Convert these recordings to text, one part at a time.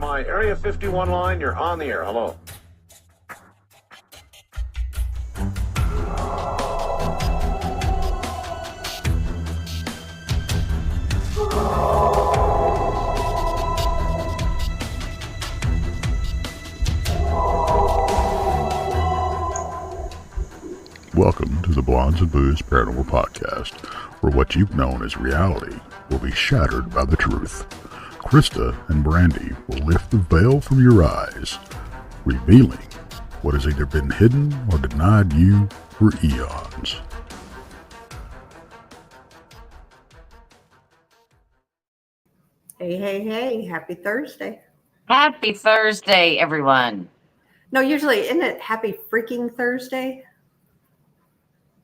my Area 51 line. You're on the air. Hello. Welcome to the Blondes and Booze Paranormal Podcast, where what you've known as reality will be shattered by the truth. Krista and Brandy will lift the veil from your eyes, revealing what has either been hidden or denied you for eons. Hey, hey, hey, happy Thursday. Happy Thursday, everyone. No, usually, isn't it happy freaking Thursday?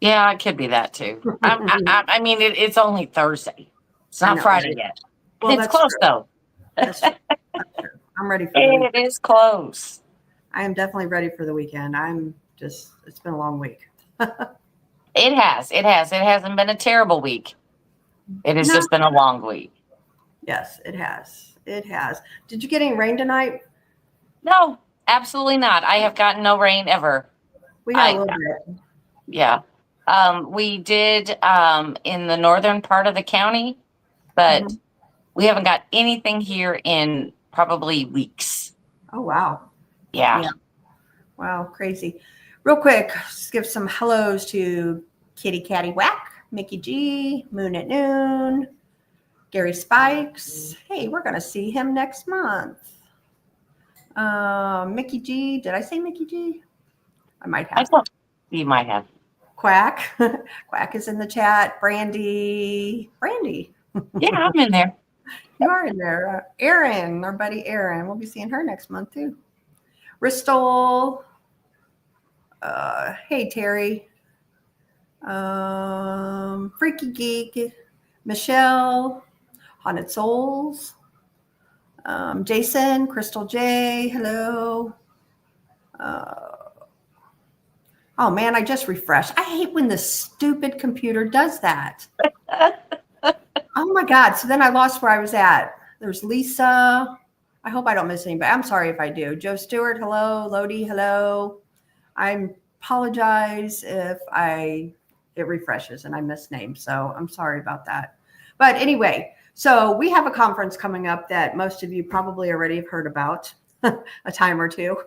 Yeah, it could be that too. I mean, it's only Thursday. It's not Friday yet. Well, it's close, true. Though. That's true. That's true. I'm ready for the weekend. It is close. I am definitely ready for the weekend. It's been a long week. It has. It hasn't been a terrible week. It has just been a long week. Yes, it has. It has. Did you get any rain tonight? No, absolutely not. I have gotten no rain ever. We got a little bit. Yeah. We did in the northern part of the county, but we haven't got anything here in probably weeks. Oh, wow. Yeah. Wow, crazy. Real quick, just give some hellos to Kitty Catty Whack, Mickey G, Moon at Noon, Gary Spikes. Hey, we're going to see him next month. Mickey G. Did I say Mickey G? I might have. You might have. Quack. Quack is in the chat. Brandy. Yeah, I'm in there. You are in there. Erin, our buddy Erin. We'll be seeing her next month too. Ristol. Hey, Terry. Freaky Geek. Michelle. Haunted Soulz. Jason. Crystal J. Hello. Oh, man, I just refreshed. I hate when the stupid computer does that. Oh, my God. So then I lost where I was at. There's Lisa. I hope I don't miss anybody. I'm sorry if I do. Joe Stewart, hello. Lodi, hello. I apologize if it refreshes and I miss names. So I'm sorry about that. But anyway, so we have a conference coming up that most of you probably already have heard about a time or two.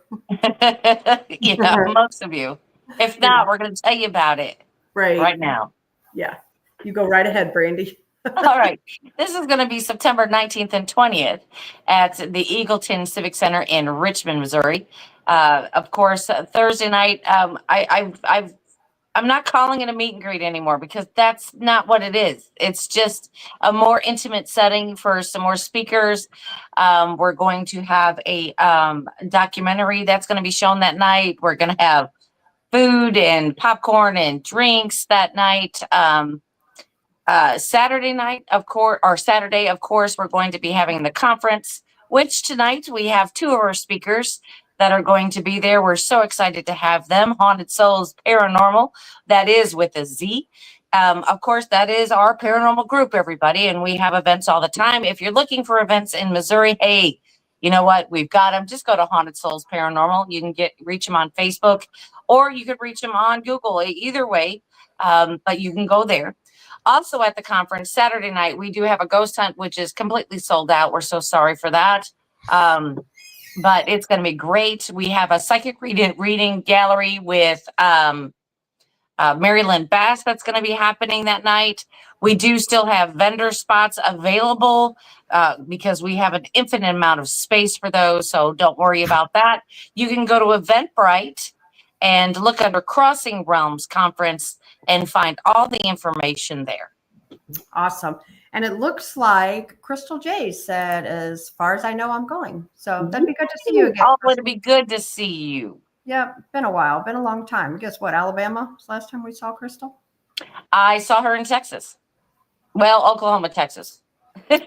Yeah, most of you. If not, we're going to tell you about it right now. Yeah. You go right ahead, Brandy. All right. This is going to be September 19th and 20th at the Eagleton Civic Center in Richmond, Missouri. Of course, Thursday night, I'm not calling it a meet and greet anymore because that's not what it is. It's just a more intimate setting for some more speakers. We're going to have a documentary that's going to be shown that night. We're going to have food and popcorn and drinks that night. Saturday, of course, we're going to be having the conference, which tonight we have two of our speakers that are going to be there. We're so excited to have them. Haunted Soulz Paranormal, that is with a Z. Of course, that is our paranormal group, everybody, and we have events all the time. If you're looking for events in Missouri, hey, you know what? We've got them. Just go to Haunted Soulz Paranormal. You can reach them on Facebook, or you could reach them on Google. Either way, but you can go there. Also at the conference, Saturday night, we do have a ghost hunt, which is completely sold out. We're so sorry for that. But it's going to be great. We have a psychic reading gallery with Mary Lynn Bass that's going to be happening that night. We do still have vendor spots available because we have an infinite amount of space for those. So don't worry about that. You can go to Eventbrite and look under Crossing Realms Conference and find all the information there. Awesome. And it looks like Crystal J said, as far as I know, I'm going. So that'd be good to see you again. Oh, it'd be good to see you. Yeah, been a while. Been a long time. Guess what? Alabama was last time we saw Crystal? I saw her in Texas. Well, Oklahoma, Texas. Was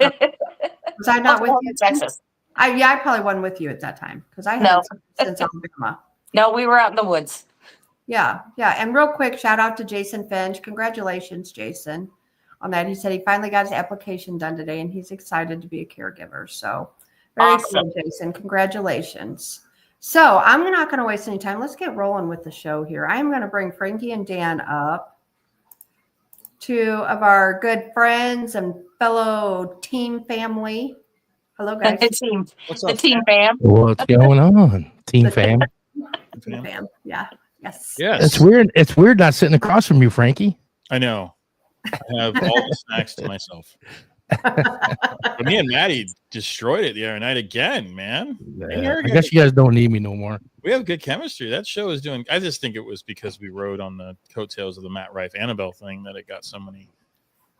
I not Oklahoma, with you? Texas. I probably wasn't with you at that time because I had since Alabama. No, we were out in the woods. Yeah. And real quick, shout out to Jason Finch. Congratulations, Jason, on that. He said he finally got his application done today, and he's excited to be a caregiver. So Very Awesome. cool, Jason. Congratulations. So I'm not going to waste any time. Let's get rolling with the show here. I'm going to bring Franki and Dan up, two of our good friends and fellow team family. Hello, guys. The team fam. What's going on, team fam? Team fam. Yeah. Yes. Yes. It's weird. It's weird not sitting across from you, Frankie. I know. I have all the snacks to myself. But me and Maddie destroyed it the other night again, man. I guess you guys don't need me no more. We have good chemistry. That show is doing. I just think it was because we rode on the coattails of the Matt Rife Annabelle thing that it got so many.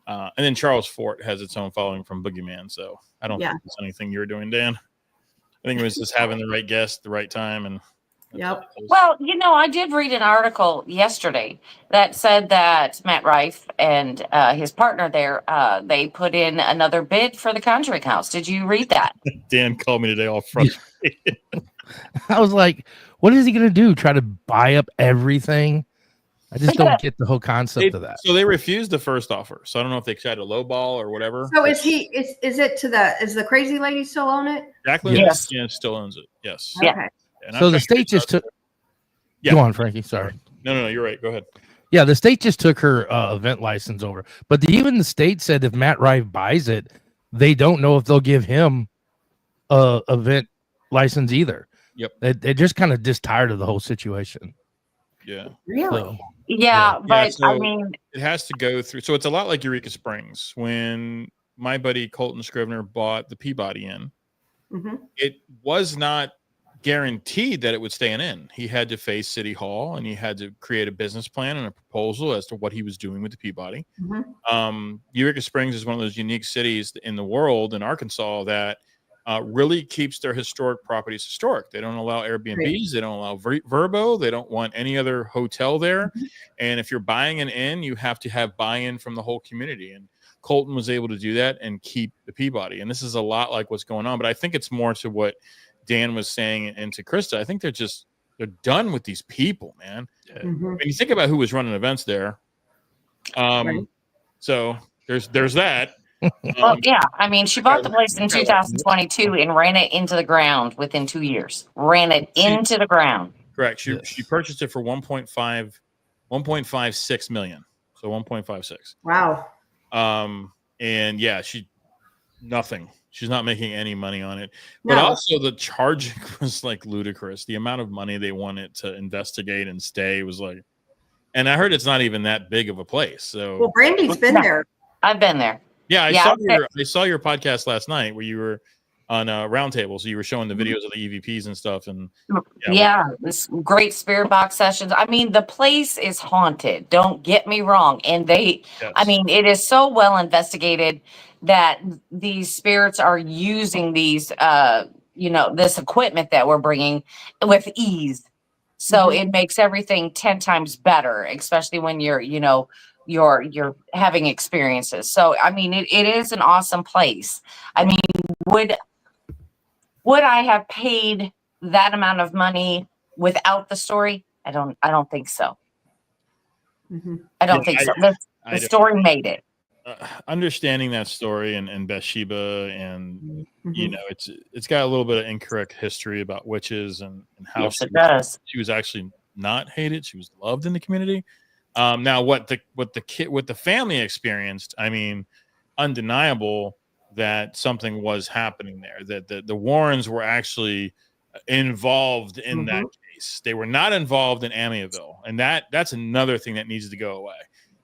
And then Charles Fort has its own following from Boogeyman. So I don't think it's anything you're doing, Dan. I think it was just having the right guest, the right time, and. Yep. Well, I did read an article yesterday that said that Matt Rife and his partner there, they put in another bid for the Conjuring House. Did you read that? Dan called me today all frustrated. I was like, what is he going to do? Try to buy up everything? I just don't get the whole concept of that. So they refused the first offer. So I don't know if they tried to lowball or whatever. So is the crazy lady still own it? Jacqueline Yes. still owns it. Yes. Yeah. Okay. And I'm So the trying to state get just took. Yeah. Go on, Frankie. Sorry. No, you're right. Go ahead. Yeah, the state just took her event license over. But even the state said if Matt Rife buys it, they don't know if they'll give him a event license either. Yep. They're just kind of just tired of the whole situation. Yeah. Really? So, Yeah, but so I mean, it has to go through. So it's a lot like Eureka Springs. When my buddy Colton Scrivener bought the Peabody Inn, it was not guaranteed that it would stay an inn. He had to face City Hall and he had to create a business plan and a proposal as to what he was doing with the Peabody. Eureka Springs is one of those unique cities in the world in Arkansas that really keeps their historic properties historic. They don't allow Airbnbs. They don't allow Verbo. They don't want any other hotel there. And if you're buying an inn, you have to have buy-in from the whole community. And Colton was able to do that and keep the Peabody. And this is a lot like what's going on. But I think it's more to what Dan was saying and to Krista. I think they're done with these people, man. When you think about who was running events there, so there's that. well, yeah. I mean, she bought the place in 2022 and ran it into the ground within 2 years. Ran it into the ground. Correct. She purchased it for 1.56 million. So 1.56. Wow. And yeah, nothing. She's not making any money on it. But also the charging was like ludicrous. The amount of money they wanted to investigate and stay was like, and I heard it's not even that big of a place. So Well, Brandy's been there. I've been there. yeah, I saw your podcast last night where you were on a roundtable. So you were showing the videos of the EVPs and stuff. And this great spirit box sessions. I mean, the place is haunted. Don't get me wrong. And I mean, it is so well investigated that these spirits are using these, this equipment that we're bringing with ease. So it makes everything 10 times better, especially when you're having experiences. So, I mean, it is an awesome place. I mean, would I have paid that amount of money without the story? I don't think so. I don't think so. The story made it. Understanding that story and Bathsheba and it's got a little bit of incorrect history about witches and how she was actually not hated. She was loved in the community. Now what the family experienced, I mean, undeniable that something was happening there, that the Warrens were actually involved in that case. They were not involved in Amityville, and that's another thing that needs to go away.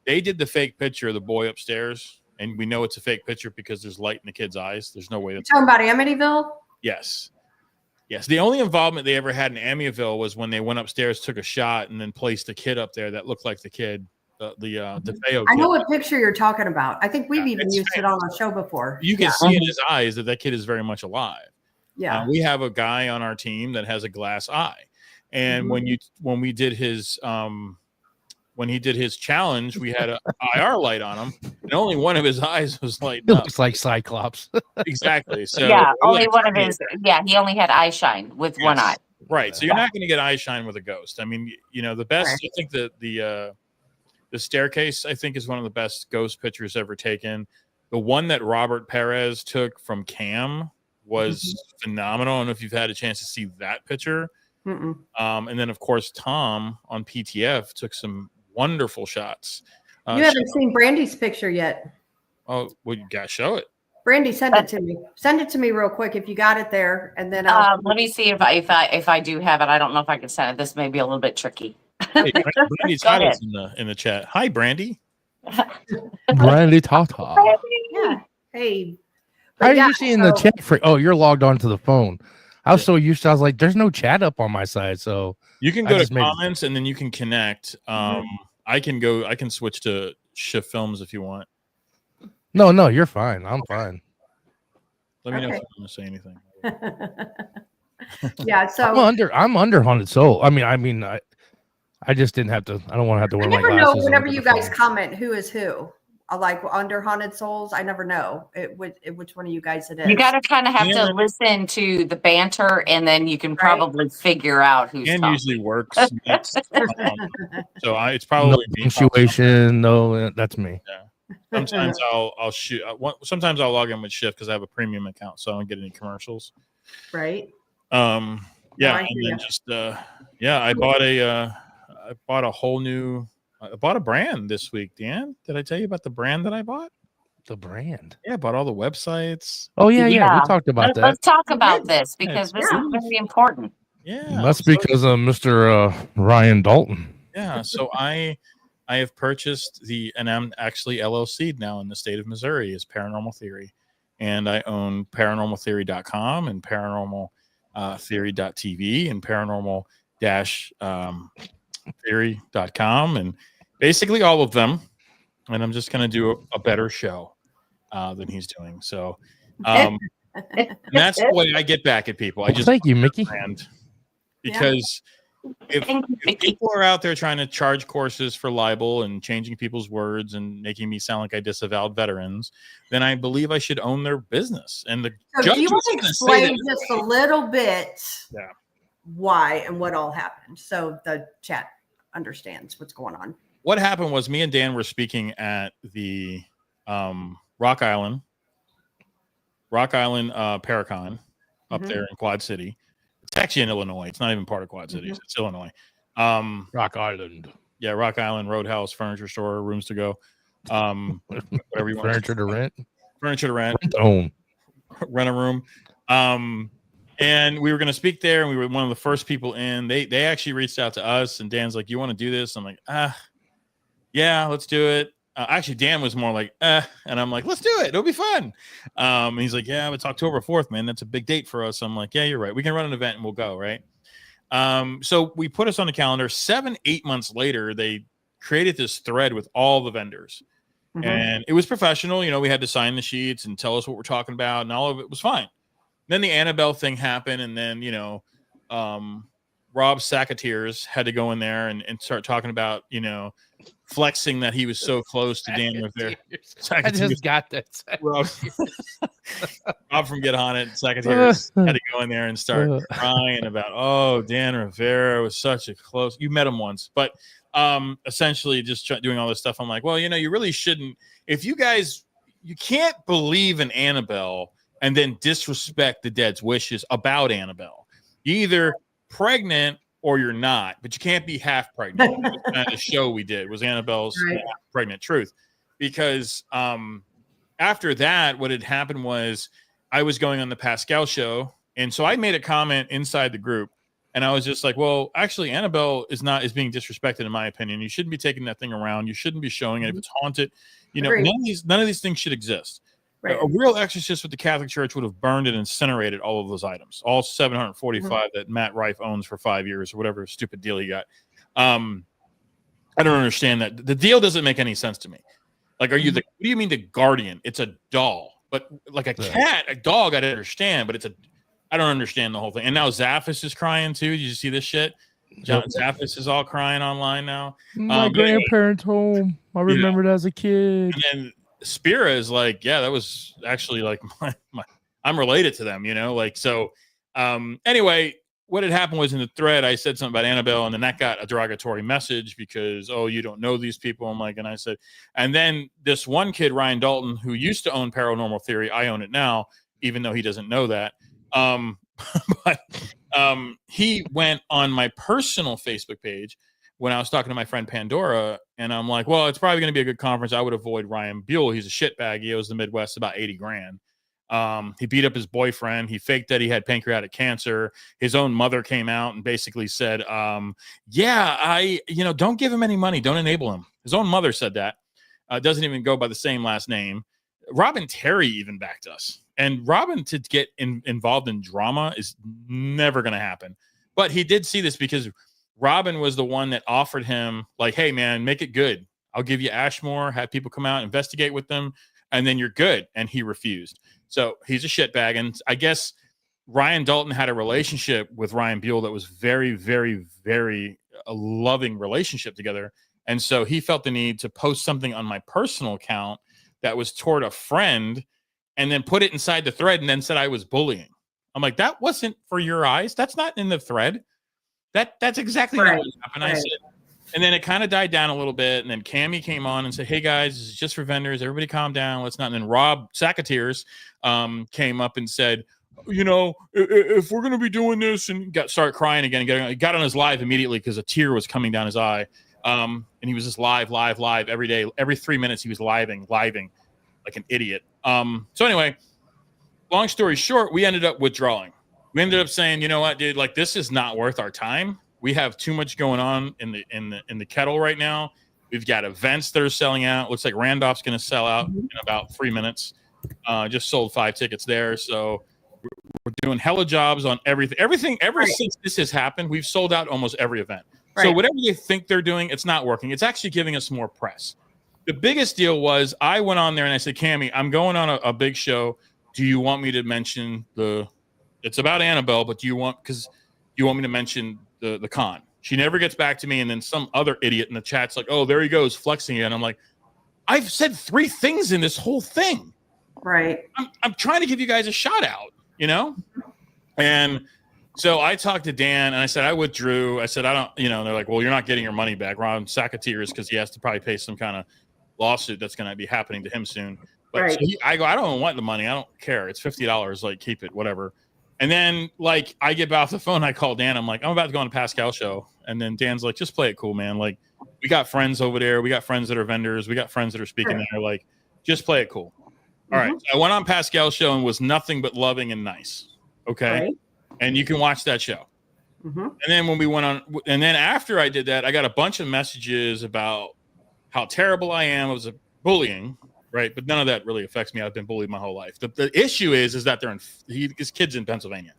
They did the fake picture of the boy upstairs, and we know it's a fake picture because there's light in the kid's eyes. There's no way. You're talking about Amityville? Yes. The only involvement they ever had in Amityville was when they went upstairs, took a shot, and then placed a kid up there that looked like the kid, the DeFeo. I know what picture you're talking about. I think we've even used it on our show before. You can see in his eyes that kid is very much alive. Yeah. We have a guy on our team that has a glass eye, and when he did his challenge, we had an IR light on him, and only one of his eyes was lighting up. It looks like Cyclops. Exactly. So only one of his. Yeah, he only had eye shine with one eye. Right. So you're not going to get eye shine with a ghost. I mean, the best. I think the staircase, I think, is one of the best ghost pictures ever taken. The one that Robert Perez took from Cam was phenomenal. I don't know if you've had a chance to see that picture. And then, of course, Tom on PTF took some wonderful shots. You haven't seen Brandy's picture yet. Oh, well, you got to show it. Brandy, send it to me. Send it to me real quick if you got it there, and then let me see if I do have it. I don't know if I can send it. This may be a little bit tricky. Hey, Brandy's titles in the chat. Hi, Brandy. Brandy Tata. Yeah. Hey. How are you seeing the chat? Oh, you're logged onto the phone. I was so used to. I was like, "There's no chat up on my side." So you can go to comments and then you can connect. I can switch to Shift Films if you want. No, you're fine. I'm fine. Let me know if you want to say anything. Yeah, so I'm under Haunted Soul. I mean, I just didn't have to. I don't want to have to wear my glasses. I never know whenever you guys comment who is who. Like under Haunted Soulz, I never know which one of you guys it is. You got to kind of have to listen to the banter, and then you can probably figure out who's talking. Usually works. So it's probably punctuation. No, that's me. Yeah. Sometimes I'll shoot. Sometimes I'll log in with Shift because I have a premium account, so I don't get any commercials. Right. Yeah, and then just I bought a whole new. I bought a brand this week, Dan. Did I tell you about the brand that I bought? The brand? Yeah, I bought all the websites. Oh, yeah. We talked about that. Let's talk about this because this is very important. Yeah. That's because of Mr. Ryan Dalton. Yeah, so I have purchased and I'm actually LLC'd now in the state of Missouri as Paranormal Theory. And I own paranormaltheory.com and paranormaltheory.tv and paranormal-theory.com and basically all of them. And I'm just going to do a better show than he's doing. So and that's the way I get back at people. Thank you, Mickey. Because if people are out there trying to charge courses for libel and changing people's words and making me sound like I disavowed veterans, then I believe I should own their business. And the judge do you want to explain just a little bit why and what all happened so the chat understands what's going on? What happened was me and Dan were speaking at the Rock Island Paracon up there in Quad City. It's actually in Illinois. It's not even part of Quad Cities. It's Illinois. Rock Island. Yeah, Rock Island Roadhouse, furniture store, rooms to go. Whatever you want. Furniture to rent. Furniture to rent. Rent a room. And we were going to speak there, and we were one of the first people in. They actually reached out to us, and Dan's like, "You want to do this?" I'm like, yeah, let's do it. Actually, Dan was more like, and I'm like, let's do it. It'll be fun. And he's like, yeah, it's October 4th, man. That's a big date for us. I'm like, yeah, you're right. We can run an event and we'll go, right? So we put us on the calendar. 7-8 months later, they created this thread with all the vendors. And it was professional. You know, we had to sign the sheets and tell us what we're talking about, and all of it was fine. Then the Annabelle thing happened, and then, you know, Rob Sacketeers had to go in there and start talking about, you know, flexing that he was so close to Dan Rivera. I just got that. Rob from Get On It, Sacketeers had to go in there and start crying about, oh, Dan Rivera was such a close. You met him once, but essentially just doing all this stuff. I'm like, well, you know, you really shouldn't. If you guys, you can't believe in Annabelle and then disrespect the dead's wishes about Annabelle. You either pregnant or you're not, but you can't be half pregnant. That's kind of the show we did was Annabelle's pregnant truth, because after that, what had happened was I was going on the Pascal show, and so I made a comment inside the group, and I was just like, well, actually, Annabelle is being disrespected in my opinion. You shouldn't be taking that thing around. You shouldn't be showing it if it's haunted. You know, none of these things should exist. Right. A real exorcist with the Catholic Church would have burned and incinerated all of those items, all 745 that Matt Rife owns for 5 years or whatever stupid deal he got. I don't understand that. The deal doesn't make any sense to me. Like, are you what do you mean the guardian? It's a doll, but like a cat, a dog, I understand, but I don't understand the whole thing. And now Zaphis is crying too. Did you see this shit? John Zaphis is all crying online now. My grandparents' home. I remembered as a kid. And then Spira is like, yeah, that was actually like my I'm related to them, you know, like, so anyway, what had happened was in the thread, I said something about Annabelle, and then that got a derogatory message because, oh, you don't know these people. I'm like, and I said, and then this one kid, Ryan Dalton, who used to own Paranormal Theory, I own it now. even though he doesn't know that. But he went on my personal Facebook page when I was talking to my friend Pandora, and I'm like, well, it's probably going to be a good conference. I would avoid Ryan Buell. He's a shitbag. He owes the Midwest about 80 grand. He beat up his boyfriend. He faked that he had pancreatic cancer. His own mother came out and basically said, don't give him any money. Don't enable him. His own mother said that. Doesn't even go by the same last name. Robin Terry even backed us. And Robin to get involved in drama is never going to happen. But he did see this because Robin was the one that offered him, like, hey, man, make it good. I'll give you Ashmore, have people come out, investigate with them, and then you're good. And he refused. So he's a shitbag. And I guess Ryan Dalton had a relationship with Ryan Buell that was very, very, very a loving relationship together. And so he felt the need to post something on my personal account that was toward a friend and then put it inside the thread and then said I was bullying. I'm like, that wasn't for your eyes. That's not in the thread. That's exactly what happened. I said, and then it kind of died down a little bit. And then Cammie came on and said, hey guys, this is just for vendors. Everybody calm down. Let's not. And then Rob Sacketeers came up and said, if we're going to be doing this, and started crying again. He got on his live immediately because a tear was coming down his eye. And he was just live every day. Every 3 minutes he was living like an idiot. So anyway, long story short, we ended up withdrawing. We ended up saying, you know what, dude, like this is not worth our time. We have too much going on in the kettle right now. We've got events that are selling out. Looks like Randolph's going to sell out in about 3 minutes. Just sold 5 tickets there. So we're doing hella jobs on everything. Ever since this has happened, we've sold out almost every event. Right. So whatever they think they're doing, it's not working. It's actually giving us more press. The biggest deal was I went on there and I said, Cammie, I'm going on a big show. Do you want me to mention it's about Annabelle, but do you want me to mention the con? She never gets back to me. And then some other idiot in the chat's like, oh, there he goes flexing it. And I'm like, I've said 3 things in this whole thing. Right. I'm trying to give you guys a shout out, And so I talked to Dan and I said, I withdrew. I said, I don't, they're like, well, you're not getting your money back. Ron Sacketeers, because he has to probably pay some kind of lawsuit that's going to be happening to him soon. But so I go, I don't want the money. I don't care. It's $50. Like, keep it, whatever. And then, like, I get off the phone. I call Dan. I'm like, I'm about to go on a Pascal show. And then Dan's like, just play it cool, man. Like, we got friends over there. We got friends that are vendors. We got friends that are speaking there. Like, just play it cool. All right. So I went on Pascal's show and was nothing but loving and nice. Okay. Right. And you can watch that show. And then when we went on, and then after I did that, I got a bunch of messages about how terrible I am. It was a bullying, right? But none of that really affects me. I've been bullied my whole life. The issue is that his kid's in Pennsylvania.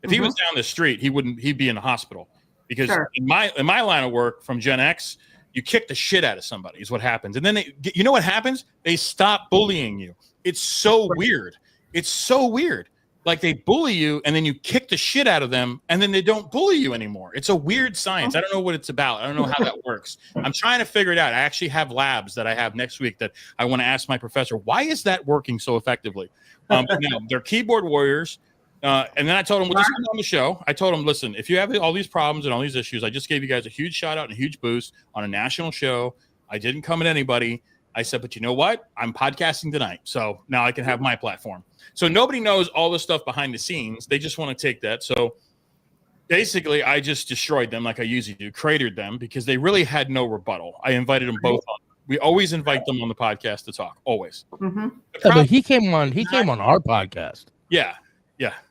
If he was down the street, he'd be in the hospital because in my line of work from Gen X, you kick the shit out of somebody is what happens. And then you know what happens? They stop bullying you. It's so weird. It's so weird. Like they bully you and then you kick the shit out of them and then they don't bully you anymore. It's a weird science. I don't know what it's about. I don't know how that works. I'm trying to figure it out. I actually have labs that I have next week that I want to ask my professor, why is that working so effectively? They're keyboard warriors. And then I told them, well, just come on the show. I told them, listen, if you have all these problems and all these issues, I just gave you guys a huge shout out and a huge boost on a national show. I didn't come at anybody. I said, but you know what? I'm podcasting tonight. So now I can have my platform. So nobody knows all the stuff behind the scenes. They just want to take that. So basically, I just destroyed them like I usually do, cratered them because they really had no rebuttal. I invited them both on. We always invite them on the podcast to talk, always. But he came on our podcast. Yeah.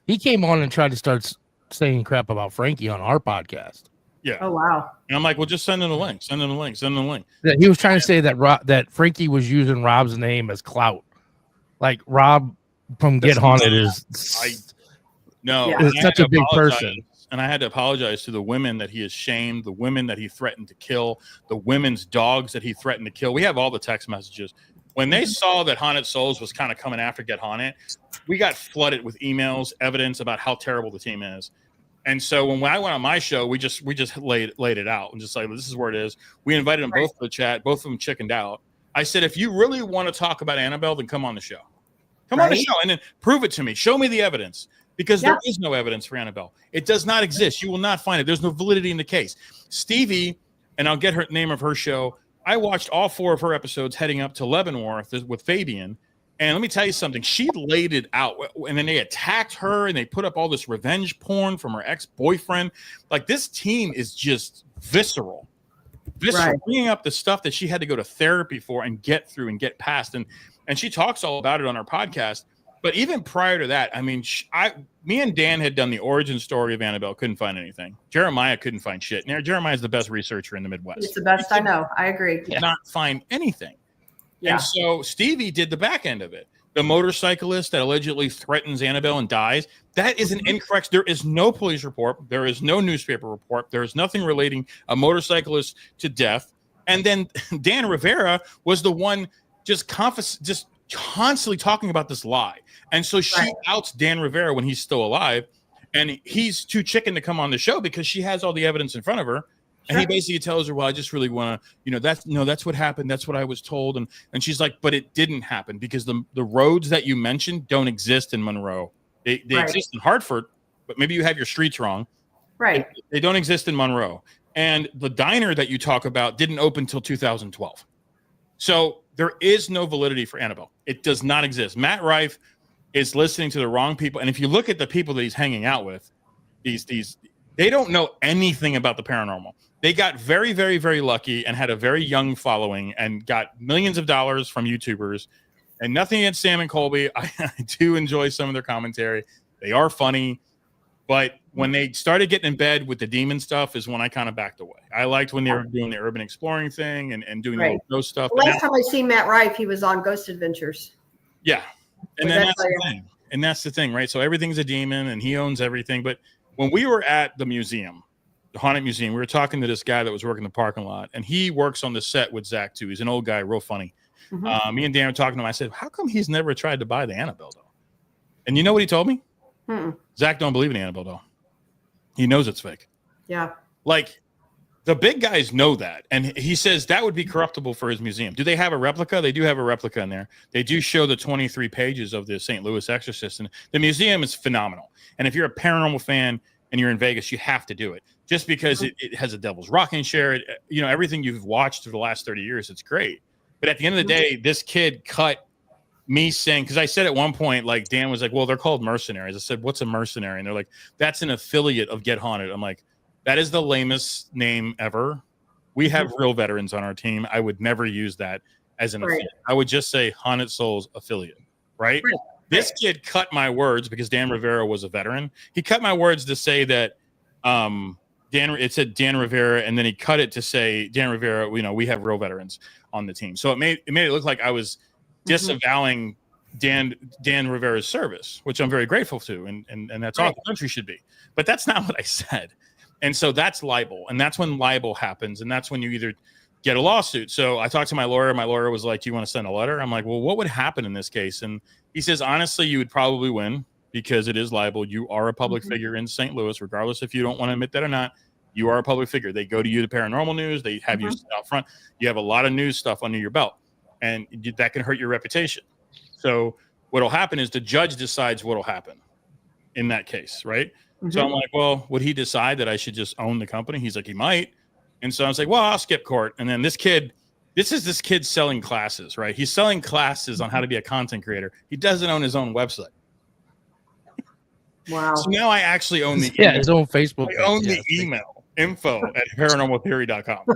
He came on and tried to start saying crap about Frankie on our podcast. Yeah. Oh, wow. And I'm like, well, just send them the link. Send them the link. Yeah, he was trying to say that Frankie was using Rob's name as clout. Like Rob from Get Haunted is such a big person. And I had to apologize to the women that he has shamed, the women that he threatened to kill, the women's dogs that he threatened to kill. We have all the text messages. When they saw that Haunted Soulz was kind of coming after Get Haunted, we got flooded with emails, evidence about how terrible the team is. And so when I went on my show, we just laid it out and just like, this is where it is. We invited them both to the chat. Both of them chickened out. I said, if you really want to talk about Annabelle, then come on the show. Come on the show and then prove it to me. Show me the evidence because there is no evidence for Annabelle. It does not exist. You will not find it. There's no validity in the case. Stevie, and I'll get her name of her show. I watched all 4 of her episodes heading up to Leavenworth with Fabian. And let me tell you something. She laid it out, and then they attacked her, and they put up all this revenge porn from her ex-boyfriend. Like, this team is just visceral, Right. bringing up the stuff that she had to go to therapy for and get through and get past. And she talks all about it on her podcast. But even prior to that, I mean, me and Dan had done the origin story of Annabelle. Couldn't find anything. Jeremiah couldn't find shit. Now, Jeremiah is the best researcher in the Midwest. It's the best I know. I agree. Did not find anything. Yeah. And so Stevie did the back end of it. The motorcyclist that allegedly threatens Annabelle and dies, that is an incorrect. There is no police report. There is no newspaper report. There is nothing relating a motorcyclist to death. And then Dan Rivera was the one just constantly talking about this lie. And so she outs Dan Rivera when he's still alive. And he's too chicken to come on the show because she has all the evidence in front of her. And he basically tells her, well, I just really want to, that's what happened. That's what I was told. And she's like, but it didn't happen because the roads that you mentioned don't exist in Monroe. They exist in Hartford, but maybe you have your streets wrong. Right. They don't exist in Monroe. And the diner that you talk about didn't open until 2012. So there is no validity for Annabelle. It does not exist. Matt Rife is listening to the wrong people. And if you look at the people that he's hanging out with, they don't know anything about the paranormal. They got very, very, very lucky and had a very young following and got millions of dollars from YouTubers. And nothing against Sam and Colby. I do enjoy some of their commentary. They are funny. But when they started getting in bed with the demon stuff is when I kind of backed away. I liked when they were doing the urban exploring thing and doing all those stuff. The last time I seen Matt Rife, he was on Ghost Adventures. Yeah. And then that's the thing. And that's the thing, right? So everything's a demon and he owns everything. But when we were at the museum, the Haunted Museum, we were talking to this guy that was working the parking lot, and he works on the set with Zach too. He's an old guy, real funny. Me and Dan were talking to him. I said, how come he's never tried to buy the Annabelle doll? And you know what he told me? Zach don't believe in the Annabelle doll. He knows it's fake. Yeah. Like, the big guys know that. And he says that would be corruptible for his museum. Do they have a replica? They do have a replica in there. They do show the 23 pages of the St. Louis Exorcist. And the museum is phenomenal. And if you're a paranormal fan and you're in Vegas, you have to do it. Just because it has a Devil's Rocking Chair. Everything you've watched for the last 30 years, it's great. But at the end of the day, this kid cut me saying, because I said at one point, like, Dan was like, well, they're called mercenaries. I said, what's a mercenary? And they're like, that's an affiliate of Get Haunted. I'm like, that is the lamest name ever. We have real veterans on our team. I would never use that as an affiliate. I would just say Haunted Soulz affiliate, right? This kid cut my words because Dan Rivera was a veteran. He cut my words to say that it said Dan Rivera, and then he cut it to say Dan Rivera, we have real veterans on the team. So it made it look like I was disavowing Dan Rivera's service, which I'm very grateful to, and that's all the country should be. But that's not what I said. And so that's libel. And that's when libel happens. And that's when you either get a lawsuit. So I talked to my lawyer. My lawyer was like, do you want to send a letter? I'm like, well, what would happen in this case? And he says, honestly, you would probably win because it is libel. You are a public figure in St. Louis, regardless if you don't want to admit that or not. You are a public figure. They go to you to paranormal news. They have you sit out front. You have a lot of news stuff under your belt. And that can hurt your reputation. So what will happen is the judge decides what will happen in that case, right? So I'm like, well, would he decide that I should just own the company? He's like, he might. And so I was like, well, I'll skip court. And then this kid selling classes, right? He's selling classes on how to be a content creator. He doesn't own his own website. Wow. So now I actually own the his own Facebook page. I own the email info@paranormaltheory.com.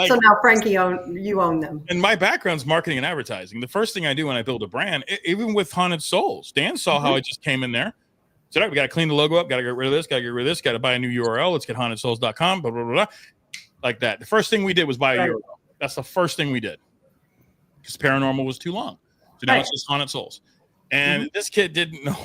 So now, Frankie, you own them. And my background's marketing and advertising. The first thing I do when I build a brand, even with Haunted Soulz, Dan saw how I just came in there. Said, all right, we got to clean the logo up. Got to get rid of this. Got to get rid of this. Got to buy a new URL. Let's get hauntedsouls.com. Blah, blah, blah, blah. Like that. The first thing we did was buy a URL. That's the first thing we did because paranormal was too long. So now it's just Haunted Soulz. And this kid didn't know.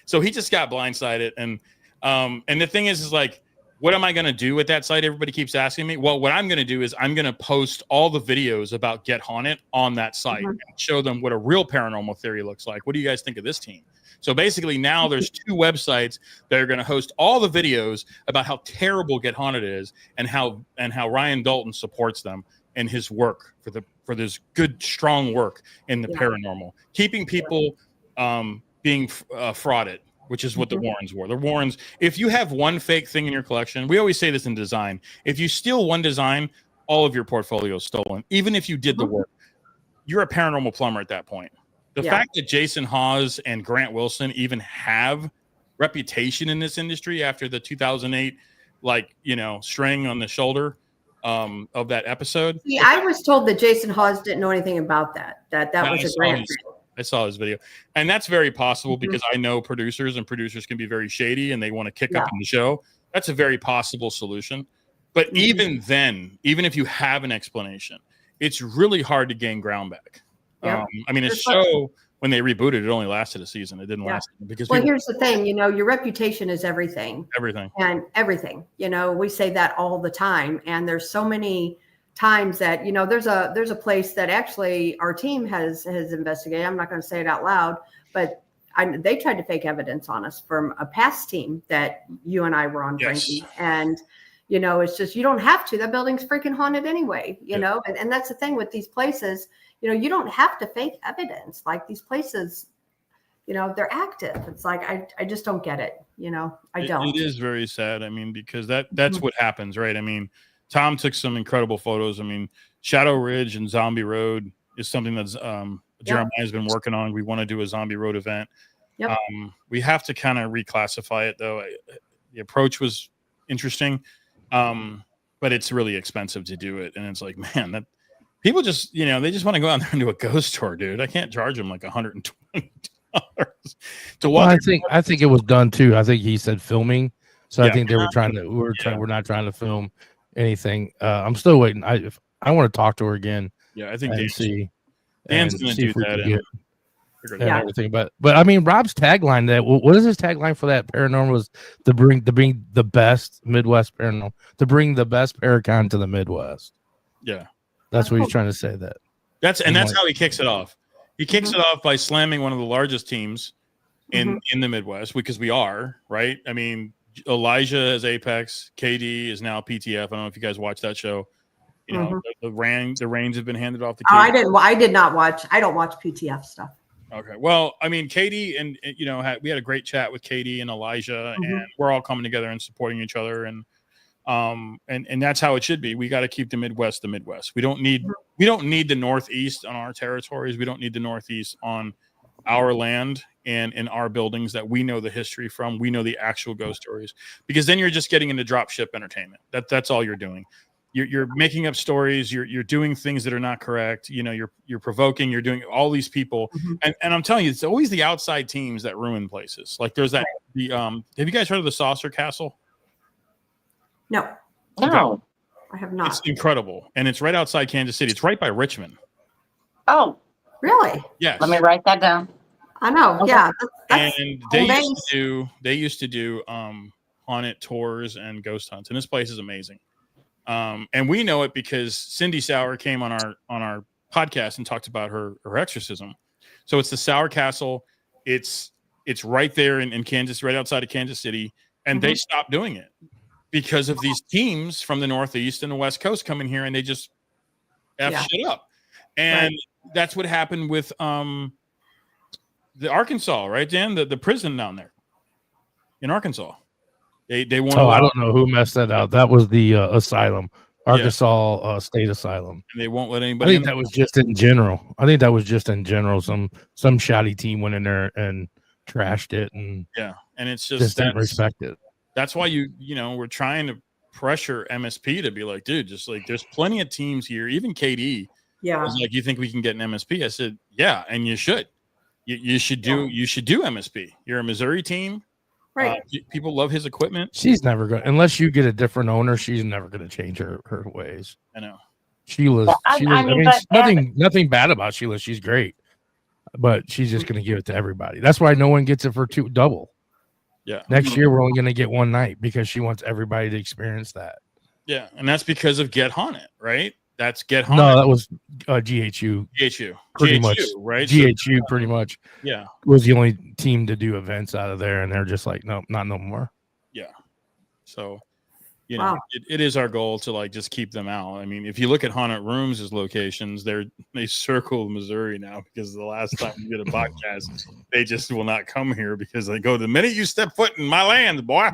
So he just got blindsided. And the thing is like, what am I going to do with that site? Everybody keeps asking me. Well, what I'm going to do is I'm going to post all the videos about Get Haunted on that site and show them what a real paranormal theory looks like. What do you guys think of this team? So basically now there's two websites that are going to host all the videos about how terrible Get Haunted is and how Ryan Dalton supports them in his work for this good, strong work in the paranormal, keeping people being frauded, which is what the Warrens were. The Warrens, if you have one fake thing in your collection, we always say this in design, if you steal one design, all of your portfolio is stolen, even if you did the work. you're a paranormal plumber at that point. The fact that Jason Hawes and Grant Wilson even have reputation in this industry after the 2008, string on the shoulder of that episode. See, I was told that Jason Hawes didn't know anything about that. That was a Grant. I saw his video, and that's very possible because I know producers, and producers can be very shady, and they want to kick up in the show. That's a very possible solution. But even then, even if you have an explanation, it's really hard to gain ground back. I mean, a show, when they rebooted, it only lasted a season. It didn't last because. Well, here's the thing, your reputation is everything. Everything. And everything. We say that all the time, and there's so many times that there's a place that actually our team has investigated. I'm not going to say it out loud, but they tried to fake evidence on us from a past team that you and I were on, Frankie. And it's just, you don't have to. That building's freaking haunted anyway. And that's the thing with these places. You don't have to fake evidence. Like these places, they're active. It's like I just don't get it. I don't. It is very sad. I mean, because that's what happens, right? I mean, Tom took some incredible photos. I mean, Shadow Ridge and Zombie Road is something that's Jeremiah has been working on. We want to do a Zombie Road event. Yep. We have to kind of reclassify it, though. The approach was interesting, but it's really expensive to do it. And it's like, man, that people just, they just want to go out there and do a ghost tour, dude. I can't charge them like $120 to watch. Well, I think it was done too. I think he said filming, so I think they were trying to. We're not trying to film anything. I'm still waiting. I want to talk to her again. Yeah, I think Dan's going to do that. And everything, but I mean, Rob's tagline, that what is his tagline for that paranormal, was to bring the best Midwest paranormal, to bring the best Paracon to the Midwest. Yeah, that's what he's trying to say. That's how he kicks it off. He kicks it off by slamming one of the largest teams in the Midwest, because we are, right. I mean, Elijah is Apex, KD is now PTF. I don't know if you guys watch that show. The reins have been handed off to KD. I did not watch. I don't watch PTF stuff. Okay. Well, I mean, KD and we had a great chat with KD and Elijah, and we're all coming together and supporting each other, and that's how it should be. We got to keep the Midwest. We don't need the Northeast on our territories. We don't need the Northeast on our land and in our buildings that we know the history from. We know the actual ghost stories, because then you're just getting into drop ship entertainment. That's all you're doing. You're making up stories. You're doing things that are not correct. You're provoking. You're doing all these people, and I'm telling you, it's always the outside teams that ruin places. Like there's that. Have you guys heard of the Saucer Castle? No, no, I have not. It's incredible, and it's right outside Kansas City. It's right by Richmond. Oh, really? Yes. Let me write that down. I know. Okay. Yeah. And they used to do haunted tours and ghost hunts, and this place is amazing. And we know it because Cindy Sauer came on our podcast and talked about her exorcism. So it's the Sauer Castle. It's right there in Kansas, right outside of Kansas City. And they stopped doing it because of these teams from the Northeast and the West Coast coming here, and they just shit up. And that's what happened with the Arkansas, right, Dan? The prison down there in Arkansas. They won't. I don't know who messed that out. That was the asylum, Arkansas State Asylum. And they won't let anybody. I think that was just in general. Some shoddy team went in there and trashed it, and and it's just didn't respect it. That's why we're trying to pressure MSP to be like, dude, just like there's plenty of teams here. Even KD, was like, you think we can get an MSP? I said, yeah, and you should. You should do MSP. You're a Missouri team. Right. People love his equipment. She's never going, unless you get a different owner, she's never going to change her ways. I know. Sheila's nothing bad about Sheila. She's great, but she's just going to give it to everybody. That's why no one gets it for double. Yeah. Next year, we're only going to get one night because she wants everybody to experience that. Yeah. And that's because of Get Haunted, right? That's Get Haunted. No, that was GHU. Pretty much, right? GHU pretty much. Yeah. Was the only team to do events out of there, and they're just like, no, not no more. Yeah. So, it is our goal to like just keep them out. I mean, if you look at Haunted Rooms' locations, they circle Missouri now because the last time you get a podcast, they just will not come here because they go, the minute you step foot in my land, boy,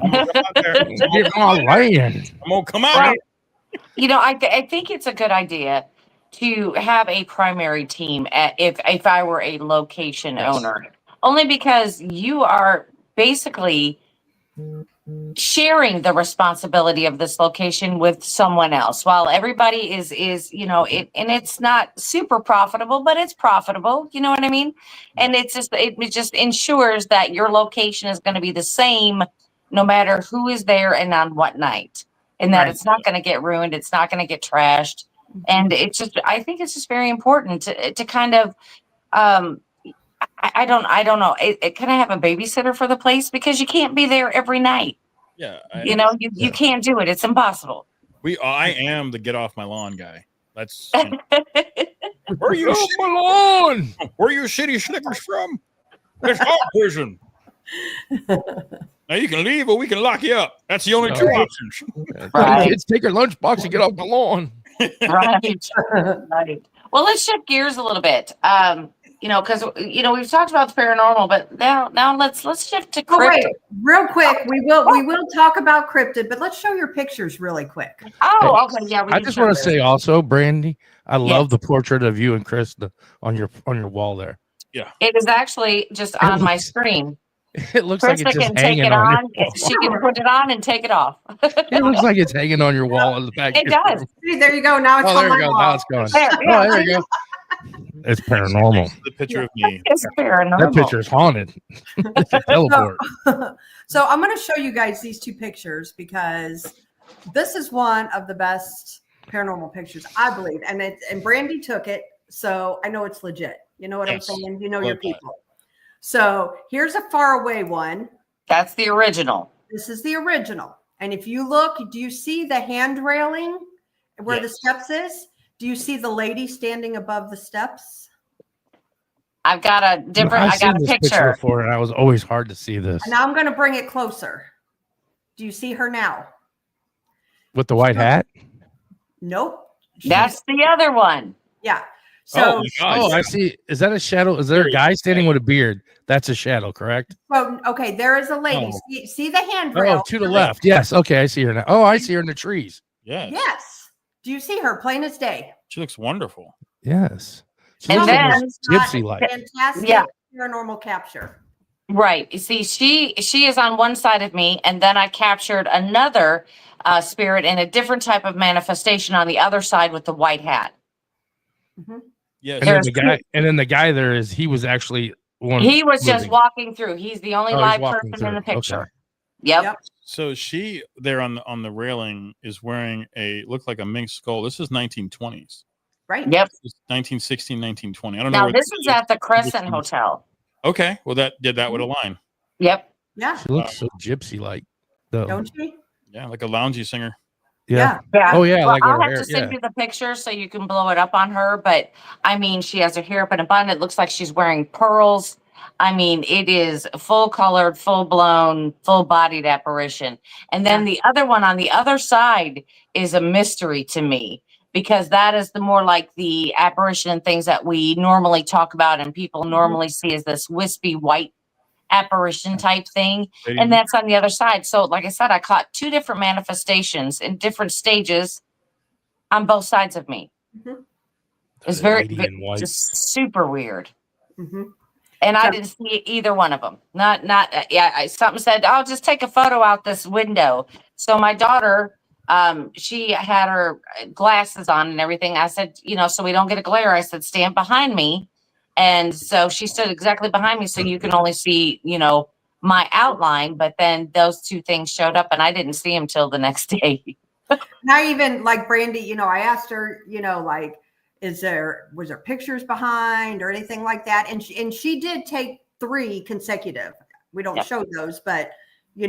I'm gonna come out there. Get my land. I'm gonna come out. I think it's a good idea to have a primary team if I were a location owner, only because you are basically sharing the responsibility of this location with someone else, while everybody is and it's not super profitable, but it's profitable, you know what I mean? And it just ensures that your location is going to be the same no matter who is there and on what night, and that it's not going to get ruined, it's not going to get trashed. And I think it's just very important to kind of I don't know. It kind of have a babysitter for the place, because you can't be there every night. Yeah. You can't do it. It's impossible. I am the get off my lawn guy. That's Where you off my lawn? Where you city slickers from? It's hot prison. Now you can leave or we can lock you up. That's the only two options. Right. Kids, take your lunchbox and get off my lawn. Right. Right. Well, let's shift gears a little bit. Because we've talked about the paranormal, but now let's shift to cryptid. Wait, real quick, we will talk about cryptid, but let's show your pictures really quick. Oh, okay, yeah. I just want to say also, Brandy, I love the portrait of you and Krista on your wall there. Yeah, it is actually just on my screen. It looks Krista like it's just can take hanging it on. She can put it on and take it off. It looks like it's hanging on your wall in the back. It does. See, there you go. Now it's on there my you go. wall. Now it's going. There you go. It's paranormal. the picture of me. It's paranormal. That picture is haunted. It's a teleport. So I'm going to show you guys these two pictures because this is one of the best paranormal pictures, I believe. And Brandy took it, so I know it's legit. You know what I'm saying? You know your people. So here's a far away one. That's the original. This is the original. And if you look, do you see the hand railing where the steps is? Do you see the lady standing above the steps? I've got a different. I got a picture before, and I was always hard to see this. And now I'm going to bring it closer. Do you see her now? With the white hat? Nope. That's the other one. Yeah. So, I see. Is that a shadow? Is there a guy standing with a beard? That's a shadow, correct? well, okay, there is a lady. See the handrail? Oh, to the left. Yes. Okay, I see her now. Oh, I see her in the trees. Yes. Do you see her plain as day? She looks wonderful. Yes. She And looks like then- a gypsy-like. Fantastic paranormal capture. Right. You see, she is on one side of me, and then I captured another spirit in a different type of manifestation on the other side with the white hat. Mm-hmm. Yeah. And then the guy there he was actually one. He was just walking through. He's the only live person in the picture. Okay. Yep. So she there on the railing is wearing looked like a mink skull. This is 1920s. Right. Yep. 1916, 1920. I don't know. Now this is at the Crescent Hotel. Okay. Well, that would align. Yep. Yeah. She looks so gypsy-like, though. Don't she? Yeah, like a loungy singer. Yeah. Yeah. Oh, yeah. Well, like I'll her have hair. to send you the picture so you can blow it up on her. But I mean, she has her hair up in a bun. It looks like she's wearing pearls. I mean, it is full colored, full blown, full bodied apparition. And then the other one on the other side is a mystery to me, because that is the more like the apparition and things that we normally talk about and people normally see as this wispy white apparition type thing. And that's on the other side. So like I said, I caught two different manifestations in different stages on both sides of me. Mm-hmm. It's just super weird. Mm-hmm. And I didn't see either one of them. Something said, "I'll just take a photo out this window." So my daughter, she had her glasses on and everything. I said, so we don't get a glare, I said, stand behind me. And so she stood exactly behind me, so you can only see, my outline. But then those two things showed up, and I didn't see them till the next day. Not even like Brandy, I asked her, like, was there pictures behind or anything like that? And she did take 3 consecutive. We don't show those, but I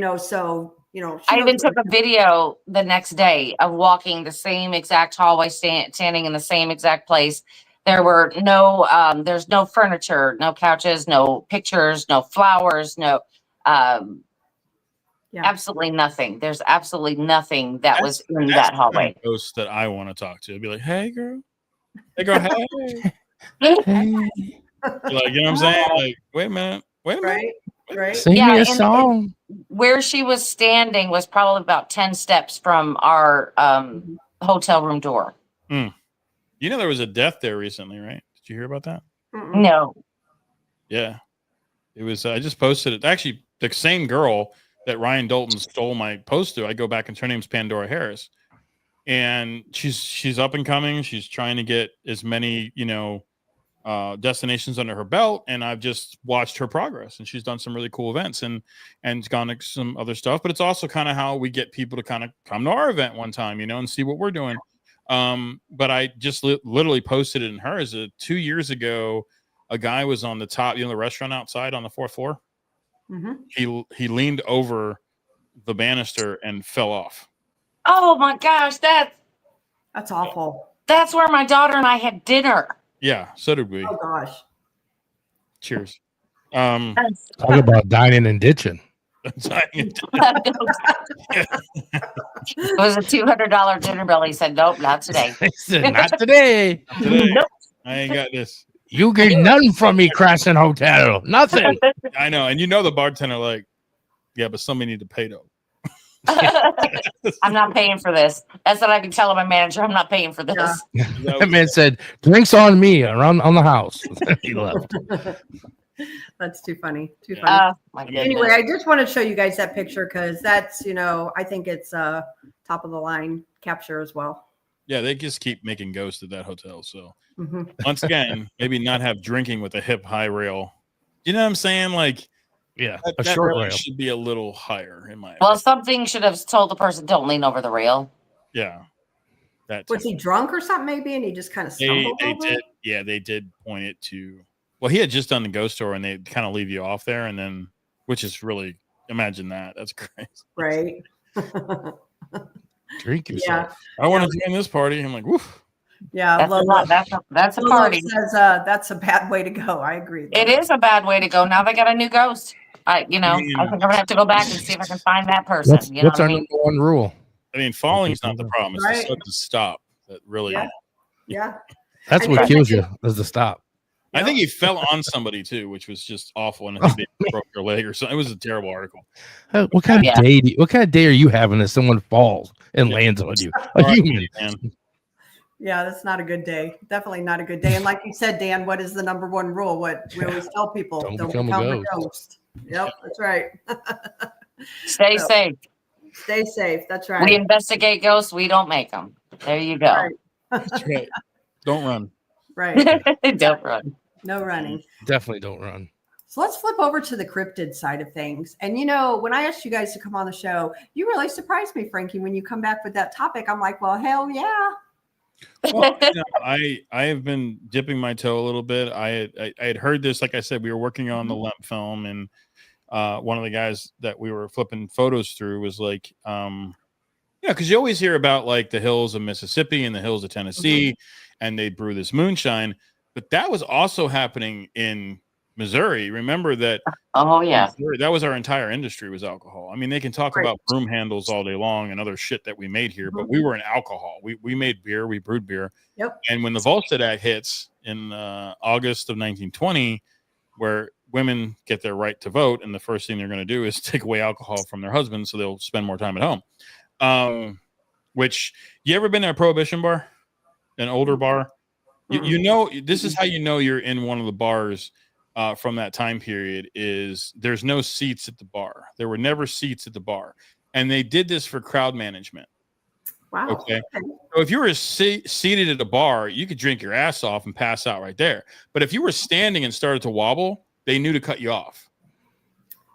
even took a video the next day of walking the same exact hallway, standing in the same exact place. There were there's no furniture, no couches, no pictures, no flowers, absolutely nothing. There's absolutely nothing that was in that hallway. Ghost that I want to talk to. I'd be like, hey girl, hey. Like, you know what I'm saying? Like, wait a minute. Right. Sing me a song. Where she was standing was probably about 10 steps from our hotel room door. Yeah, You know, there was a death there recently, right? Did you hear about that? No. Yeah. It was, I just posted it. Actually, the same girl that Ryan Dalton stole my post to, I go back and her name's Pandora Harris. And she's up and coming. She's trying to get as many, destinations under her belt. And I've just watched her progress, and she's done some really cool events and gone to some other stuff. But it's also kind of how we get people to kind of come to our event one time, and see what we're doing. But I just literally posted it in hers 2 years ago. A guy was on the top, the restaurant outside on the 4th floor. Mm-hmm. He leaned over the banister and fell off. Oh my gosh, that's awful. That's where my daughter and I had dinner. Yeah, so did we. Oh gosh. Cheers. Talk about dining and ditching. It was a $200 dinner bill. He said, "Nope, not today." He said, "Not today. Nope. I ain't got this. You get nothing from me, Crescent Hotel. Nothing." I know, and the bartender like, yeah, but somebody need to pay though. I'm not paying for this. That's what I've been telling my manager. I'm not paying for this. Yeah. That man said, "Drinks on me around on the house." He left. That's too funny. Too funny. My goodness. Anyway, I just want to show you guys that picture because that's, I think it's top of the line capture as well. Yeah, they just keep making ghosts at that hotel. So once again, maybe not have drinking with a hip high rail. You know what I'm saying? Like, yeah, that short rail rail should be a little higher in my Well, something should have told the person, "Don't lean over the rail." Yeah. Was he drunk or something maybe, and he just kind of stumbled they over did. it? Yeah, they did point it to. Well, he had just done the ghost tour, and they kind of leave you off there, and then, which is really, imagine that. That's crazy. Right. Drink yourself. I want to join this party. I'm like, woof. Yeah, that's a party. Says, that's a bad way to go. I agree. It is a bad way to go. Now they got a new ghost. I think I'm gonna have to go back and see if I can find that person. What's our number one rule? I mean, falling's not the problem. It's just to stop. That really. Yeah. That's what kills you is the stop. I think he fell on somebody too, which was just awful, and I think they broke their leg or something. It was a terrible article. What kind of day? What kind of day are you having if someone falls and lands on you? A human. Yeah, that's not a good day. Definitely not a good day. And like you said, Dan, what is the number one rule? What we always tell people: don't become a ghost. Yep, that's right. Stay safe. Stay safe. That's right. We investigate ghosts. We don't make them. There you go. Right. That's right. Don't run. Right. Don't run. No running. Definitely don't run. So let's flip over to the cryptid side of things. And when I asked you guys to come on the show, you really surprised me, Frankie, when you come back with that topic. I'm like, well, hell yeah. Well, I have been dipping my toe a little bit. I had heard this, like I said, we were working on the Lemp film, and one of the guys that we were flipping photos through was like, because you always hear about like the hills of Mississippi and the hills of Tennessee, and they brew this moonshine, but that was also happening in Missouri. Remember that? Oh yeah, Missouri, that was our entire industry was alcohol. I mean, they can talk about broom handles all day long and other shit that we made here, but we were in alcohol. We made beer, we brewed beer. Yep. And when the Volstead Act hits in August of 1920, where women get their right to vote, and the first thing they're going to do is take away alcohol from their husbands, so they'll spend more time at home. Which, you ever been to a prohibition bar, an older bar? This is how you know you're in one of the bars from that time period. Is there's no seats at the bar. There were never seats at the bar, and they did this for crowd management. Wow. Okay. So if you were seated at a bar, you could drink your ass off and pass out right there. But if you were standing and started to wobble, they knew to cut you off.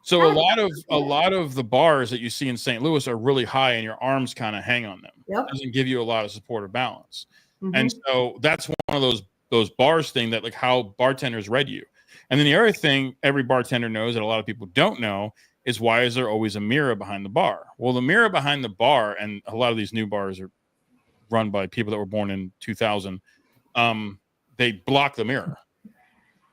So a lot of the bars that you see in St. Louis are really high, and your arms kind of hang on them. Yep. It doesn't give you a lot of support or balance. And so that's one of those bars thing that like how bartenders read you. And then the other thing every bartender knows that a lot of people don't know is why is there always a mirror behind the bar? Well, the mirror behind the bar, and a lot of these new bars are run by people that were born in 2000. They block the mirror.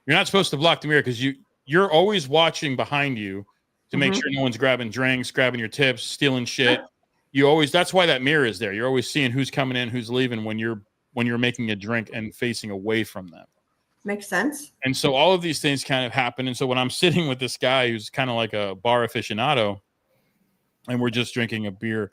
You're not supposed to block the mirror because you're always watching behind you to make sure no one's grabbing drinks, grabbing your tips, stealing shit. That's why that mirror is there. You're always seeing who's coming in, who's leaving when you're making a drink and facing away from them. Makes sense. And so all of these things kind of happen. And so when I'm sitting with this guy who's kind of like a bar aficionado, and we're just drinking a beer,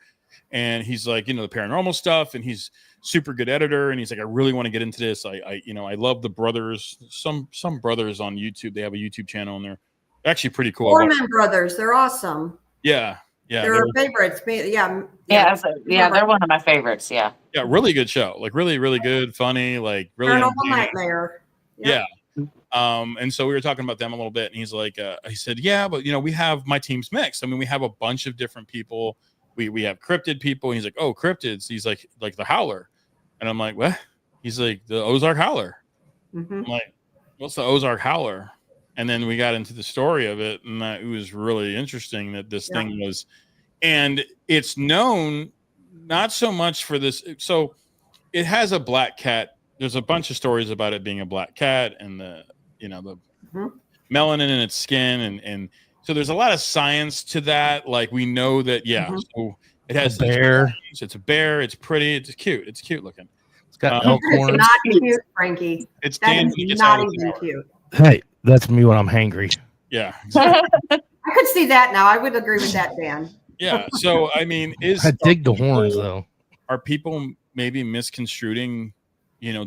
and he's like, the paranormal stuff, and he's super good editor, and he's like, I really want to get into this. I love the brothers. Some brothers on YouTube, they have a YouTube channel, and they're actually pretty cool. Foreman brothers, they're awesome. Yeah. They're our favorites. Yeah. They're one of my favorites. Yeah. Yeah, really good show. Like really, really good, funny, like really Paranormal Nightmare. Yeah. And so we were talking about them a little bit, and he's like, he said, yeah, but we have, my team's mixed. I mean, we have a bunch of different people. We have cryptid people. And he's like, oh, cryptids. He's like the Howler. And I'm like, what? He's like, the Ozark Howler. I'm like, what's the Ozark Howler? And then we got into the story of it, and it was really interesting that this thing was, and it's known not so much for this. So it has a black cat. There's a bunch of stories about it being a black cat, and the melanin in its skin, and so there's a lot of science to that. Like we know that, so it has a bear. It's a bear. It's pretty. It's cute. It's cute looking. It's got elk horns. Not cute, Frankie. It's not even cute. Hey, that's me when I'm hangry. Yeah. I could see that now. I would agree with that, Dan. Yeah. So I mean, I dig the horns though. Are people maybe misconstruing,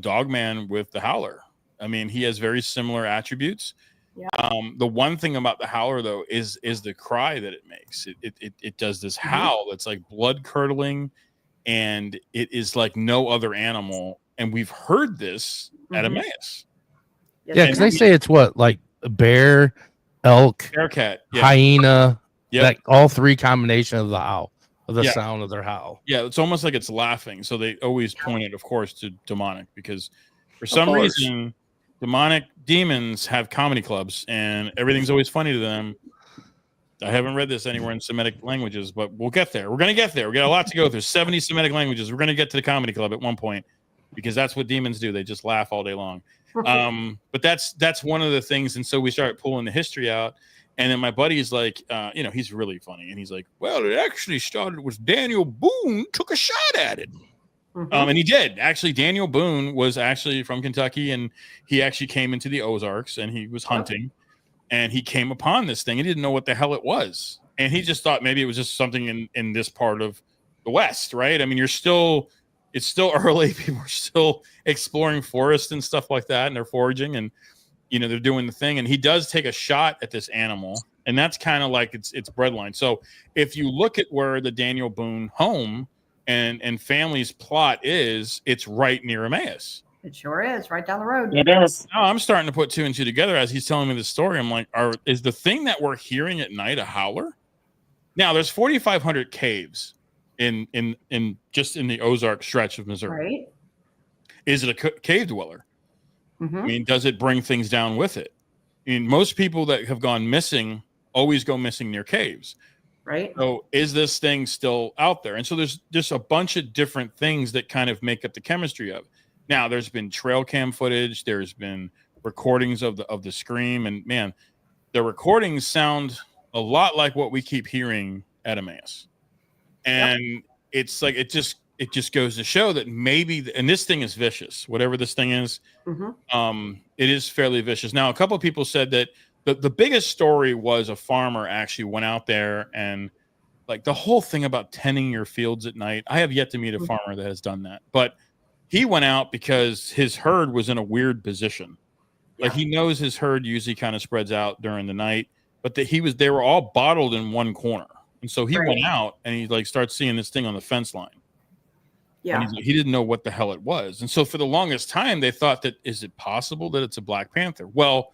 Dogman with the Howler? I mean, he has very similar attributes. Yeah. The one thing about the Howler though is the cry that it makes. It does this howl that's like blood curdling, and it is like no other animal. And we've heard this at Emmaus. Yeah, because they say it's what, like a bear, elk, bearcat, hyena, like all three combination of the howl, of the sound of their howl. Yeah, it's almost like it's laughing. So they always point it, of course, to demonic, because for some reason, demons have comedy clubs, and everything's always funny to them. I haven't read this anywhere in Semitic languages, but we'll get there. We're going to get there. We got a lot to go through. 70 Semitic languages. We're going to get to the comedy club at one point, because that's what demons do. They just laugh all day long. But that's one of the things. And so we started pulling the history out, and then my buddy's like, he's really funny, and he's like, well, it actually started with Daniel Boone took a shot at it. And he did. Actually, Daniel Boone was actually from Kentucky, and he actually came into the Ozarks, and he was hunting, and he came upon this thing. He didn't know what the hell it was, and he just thought maybe it was just something in this part of the West, right? I mean, it's still early. People are still exploring forests and stuff like that, and they're foraging, and they're doing the thing. And he does take a shot at this animal, and that's kind of like its breadline. So if you look at where the Daniel Boone home and family's plot is, it's right near Emmaus. It sure is, right down the road. It is. Now I'm starting to put two and two together as he's telling me this story. I'm like, is the thing that we're hearing at night a howler? Now there's 4,500 caves in the Ozark stretch of Missouri. Right. Is it a cave dweller? I Mm-hmm. mean, does it bring things down with it? I mean, most people that have gone missing always go missing near caves. Right. So is this thing still out there? And so there's just a bunch of different things that kind of make up the chemistry of it. Now there's been trail cam footage. There's been recordings of the scream, and man, the recordings sound a lot like what we keep hearing at Emmaus. And it's like, it just goes to show that maybe, and this thing is vicious, whatever this thing is, it is fairly vicious. Now, a couple of people said that the biggest story was a farmer actually went out there, and like the whole thing about tending your fields at night. I have yet to meet a farmer that has done that, but he went out because his herd was in a weird position. Like he knows his herd usually kind of spreads out during the night, but they were all bottled in one corner. And so he went out, and he like starts seeing this thing on the fence line. Yeah. And he didn't know what the hell it was. And so for the longest time, they thought that, is it possible that it's a Black Panther? Well,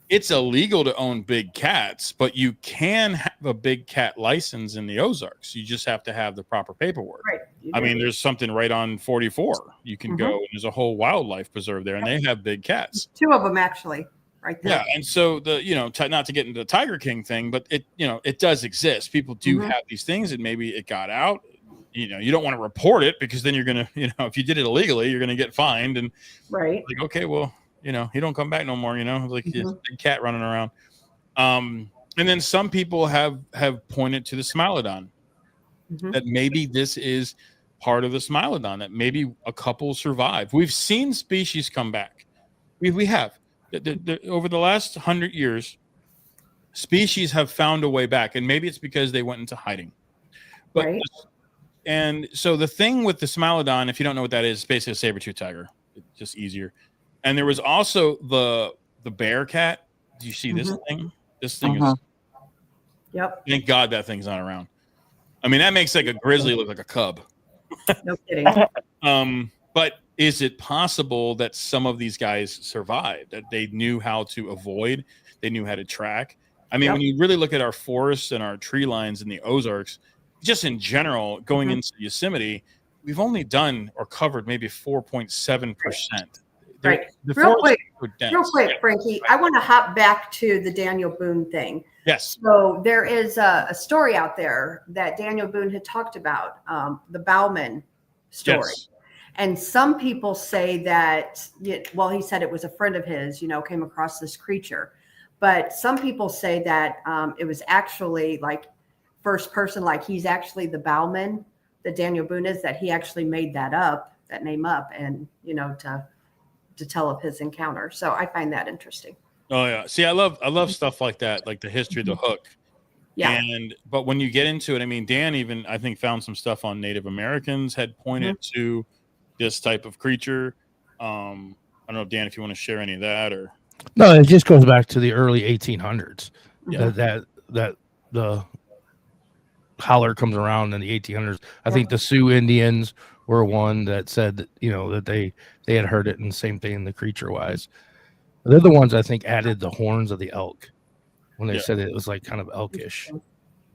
it's illegal to own big cats, but you can have a big cat license in the Ozarks. You just have to have the proper paperwork. Right. I mean, there's something right on 44. You can go, and there's a whole wildlife preserve there, and they have big cats. Two of them actually, right there. Yeah, and so not to get into the Tiger King thing, but it does exist. People do have these things, and maybe it got out. You don't want to report it, because then you're gonna, if you did it illegally, you're gonna get fined. And right. like, okay, well, he don't come back no more. Like this big cat running around. And then some people have pointed to the Smilodon, that maybe this is part of the Smilodon, that maybe a couple survived. We've seen species come back. We have over the last 100 years, species have found a way back, and maybe it's because they went into hiding. But And so the thing with the Smilodon, if you don't know what that is, it's basically a saber-tooth tiger. It's just easier. And there was also the bear cat. Do you see this thing? This thing is. Yep. Thank God that thing's not around. I mean, that makes like a grizzly look like a cub. No kidding. But is it possible that some of these guys survived? That they knew how to avoid? They knew how to track? I mean, when you really look at our forests and our tree lines in the Ozarks, just in general, going into Yosemite, we've only done or covered maybe 4.7%. Right. Real quick, Frankie, I want to hop back to the Daniel Boone thing. Yes. So there is a story out there that Daniel Boone had talked about, the Bauman story. Yes. And some people say that, well, he said it was a friend of his, came across this creature. But some people say that it was actually like first person, like he's actually the Bauman that Daniel Boone is, that he actually made that name up, and, to tell of his encounter. So I find that interesting. Oh yeah. See, I love stuff like that, like the history of the hook. Yeah. But when you get into it, I mean, Dan even, I think, found some stuff on Native Americans, had pointed to this type of creature. I don't know, Dan, if you want to share any of that or. No, it just goes back to the early 1800s. Yeah. That the howler comes around in the 1800s. I think the Sioux Indians were one that said that, that they had heard it, and the same thing the creature wise. They're the ones I think added the horns of the elk when they said it was like kind of elkish.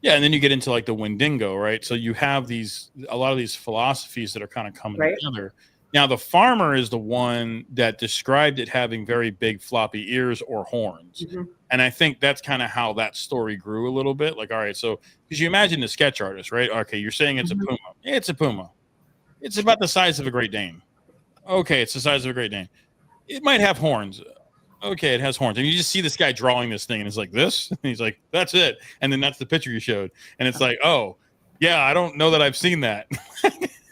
Yeah, and then you get into like the Wendigo, right? So you have a lot of these philosophies that are kind of coming together. Now, the farmer is the one that described it having very big floppy ears or horns. And I think that's kind of how that story grew a little bit. Like, all right, so because you imagine the sketch artist, right? Okay, you're saying it's a puma. It's a puma. It's about the size of a Great Dane. Okay, it's the size of a Great Dane. It might have horns. Okay, it has horns. And you just see this guy drawing this thing, and it's like this. And he's like, that's it. And then that's the picture you showed. And it's like, oh, yeah, I don't know that I've seen that.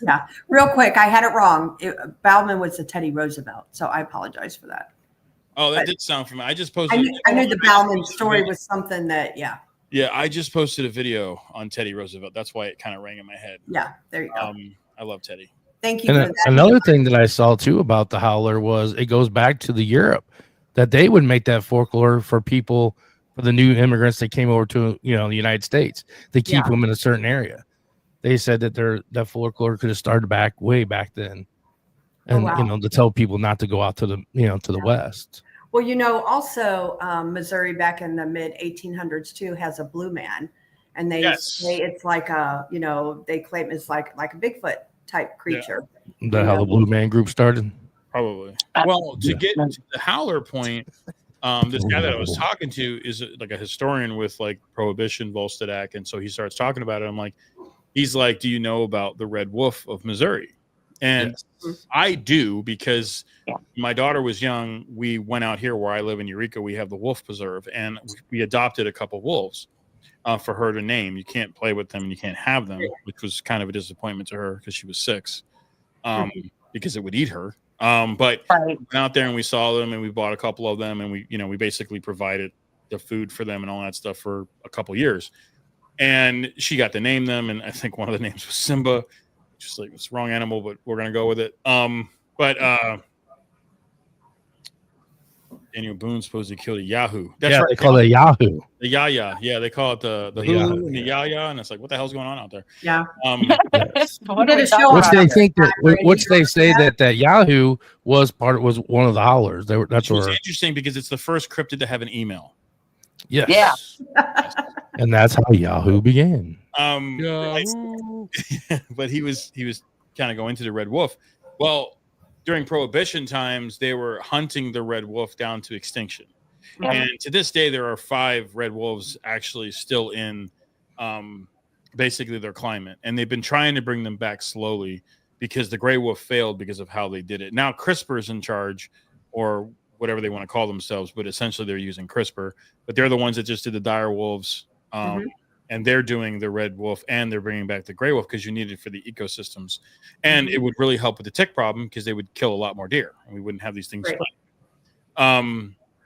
Yeah. Real quick, I had it wrong. Bauman was the Teddy Roosevelt. So I apologize for that. Oh, that did sound familiar. I just posted. I knew the Bauman story was something that, Yeah, I just posted a video on Teddy Roosevelt. That's why it kind of rang in my head. Yeah, there you go. I love Teddy. Thank you and for that. Another thing that I saw too about the howler was it goes back to the Europe, that they would make that folklore for people, for the new immigrants that came over to the United States. They keep them in a certain area. They said that that folklore could have started way back then, and to tell people not to go out to the to the west. Well, also Missouri back in the mid 1800s too has a blue man, and they say it's like they claim it's like a Bigfoot type creature. Is that how the Blue Man Group started? Probably. Well, to get to the howler point, this guy that I was talking to is like a historian with like Prohibition, Volstead, and so he starts talking about it. I'm like, he's like, do you know about the Red Wolf of Missouri? And I do, because my daughter was young. We went out here where I live in Eureka. We have the wolf preserve, and we adopted a couple wolves for her to name. You can't play with them and you can't have them, which was kind of a disappointment to her because she was 6, because it would eat her. But we went out there and we saw them, and we bought a couple of them, and we basically provided the food for them and all that stuff for a couple years. And she got to name them, and I think one of the names was Simba. Just like, it's the wrong animal, but we're gonna go with it. Daniel Boone supposedly killed a Yahoo. That's right. They call it Yahoo. The Yaya. Yeah, they call it the Hoo and the Yaya, and it's like, what the hell's going on out there? Yeah. Which they say that Yahoo was one of the howlers. That's interesting because it's the first cryptid to have an email. Yes. Yeah. And that's how Yahoo began. But he was kind of going to the Red Wolf. Well, during Prohibition times, they were hunting the red wolf down to extinction. And to this day, there are 5 red wolves actually still in basically their climate. And they've been trying to bring them back slowly because the gray wolf failed because of how they did it. Now CRISPR's in charge, or whatever they want to call themselves, but essentially they're using CRISPR. But they're the ones that just did the dire wolves. And they're doing the red wolf, and they're bringing back the gray wolf because you need it for the ecosystems. And it would really help with the tick problem because they would kill a lot more deer, and we wouldn't have these things.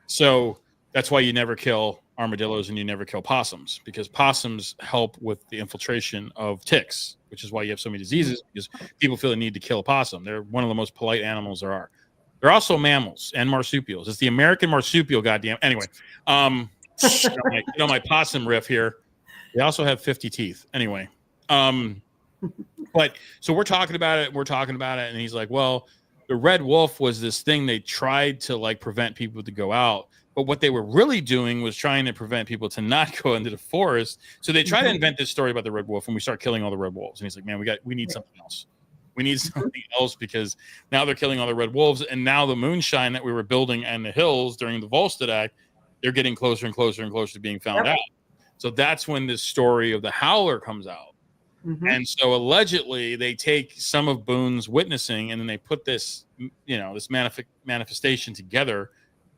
So that's why you never kill armadillos and you never kill possums, because possums help with the infiltration of ticks. which is why you have so many diseases, because people feel the need to kill a possum. They're one of the most polite animals there are. They're also mammals and marsupials. It's the American marsupial, goddamn. Anyway, my possum riff here. They also have 50 teeth. Anyway, but so we're talking about it, and he's like, well, the red wolf was this thing they tried to like prevent people to go out, but what they were really doing was trying to prevent people to not go into the forest. So they try to invent this story about the red wolf, and we start killing all the red wolves. And he's like, man, we need something else. We need something else, because now they're killing all the red wolves, and now the moonshine that we were building and the hills during the Volstead Act, they're getting closer and closer and closer to being found out. So that's when this story of the Howler comes out. And so allegedly they take some of Boone's witnessing, and then they put this, this manifestation together,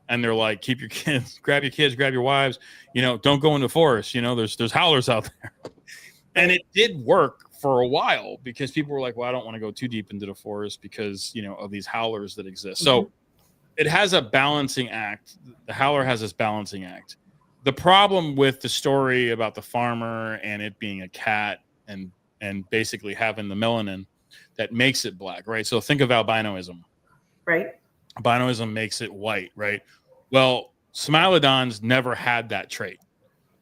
and they're like, keep your kids, grab your wives, don't go in the forest. There's howlers out there. And it did work for a while, because people were like, well, I don't want to go too deep into the forest because, of these howlers that exist. So it has a balancing act. The Howler has this balancing act. The problem with the story about the farmer and it being a cat and basically having the melanin that makes it black, right? So think of albinoism. Right. Albinoism makes it white, right? Well, Smilodons never had that trait.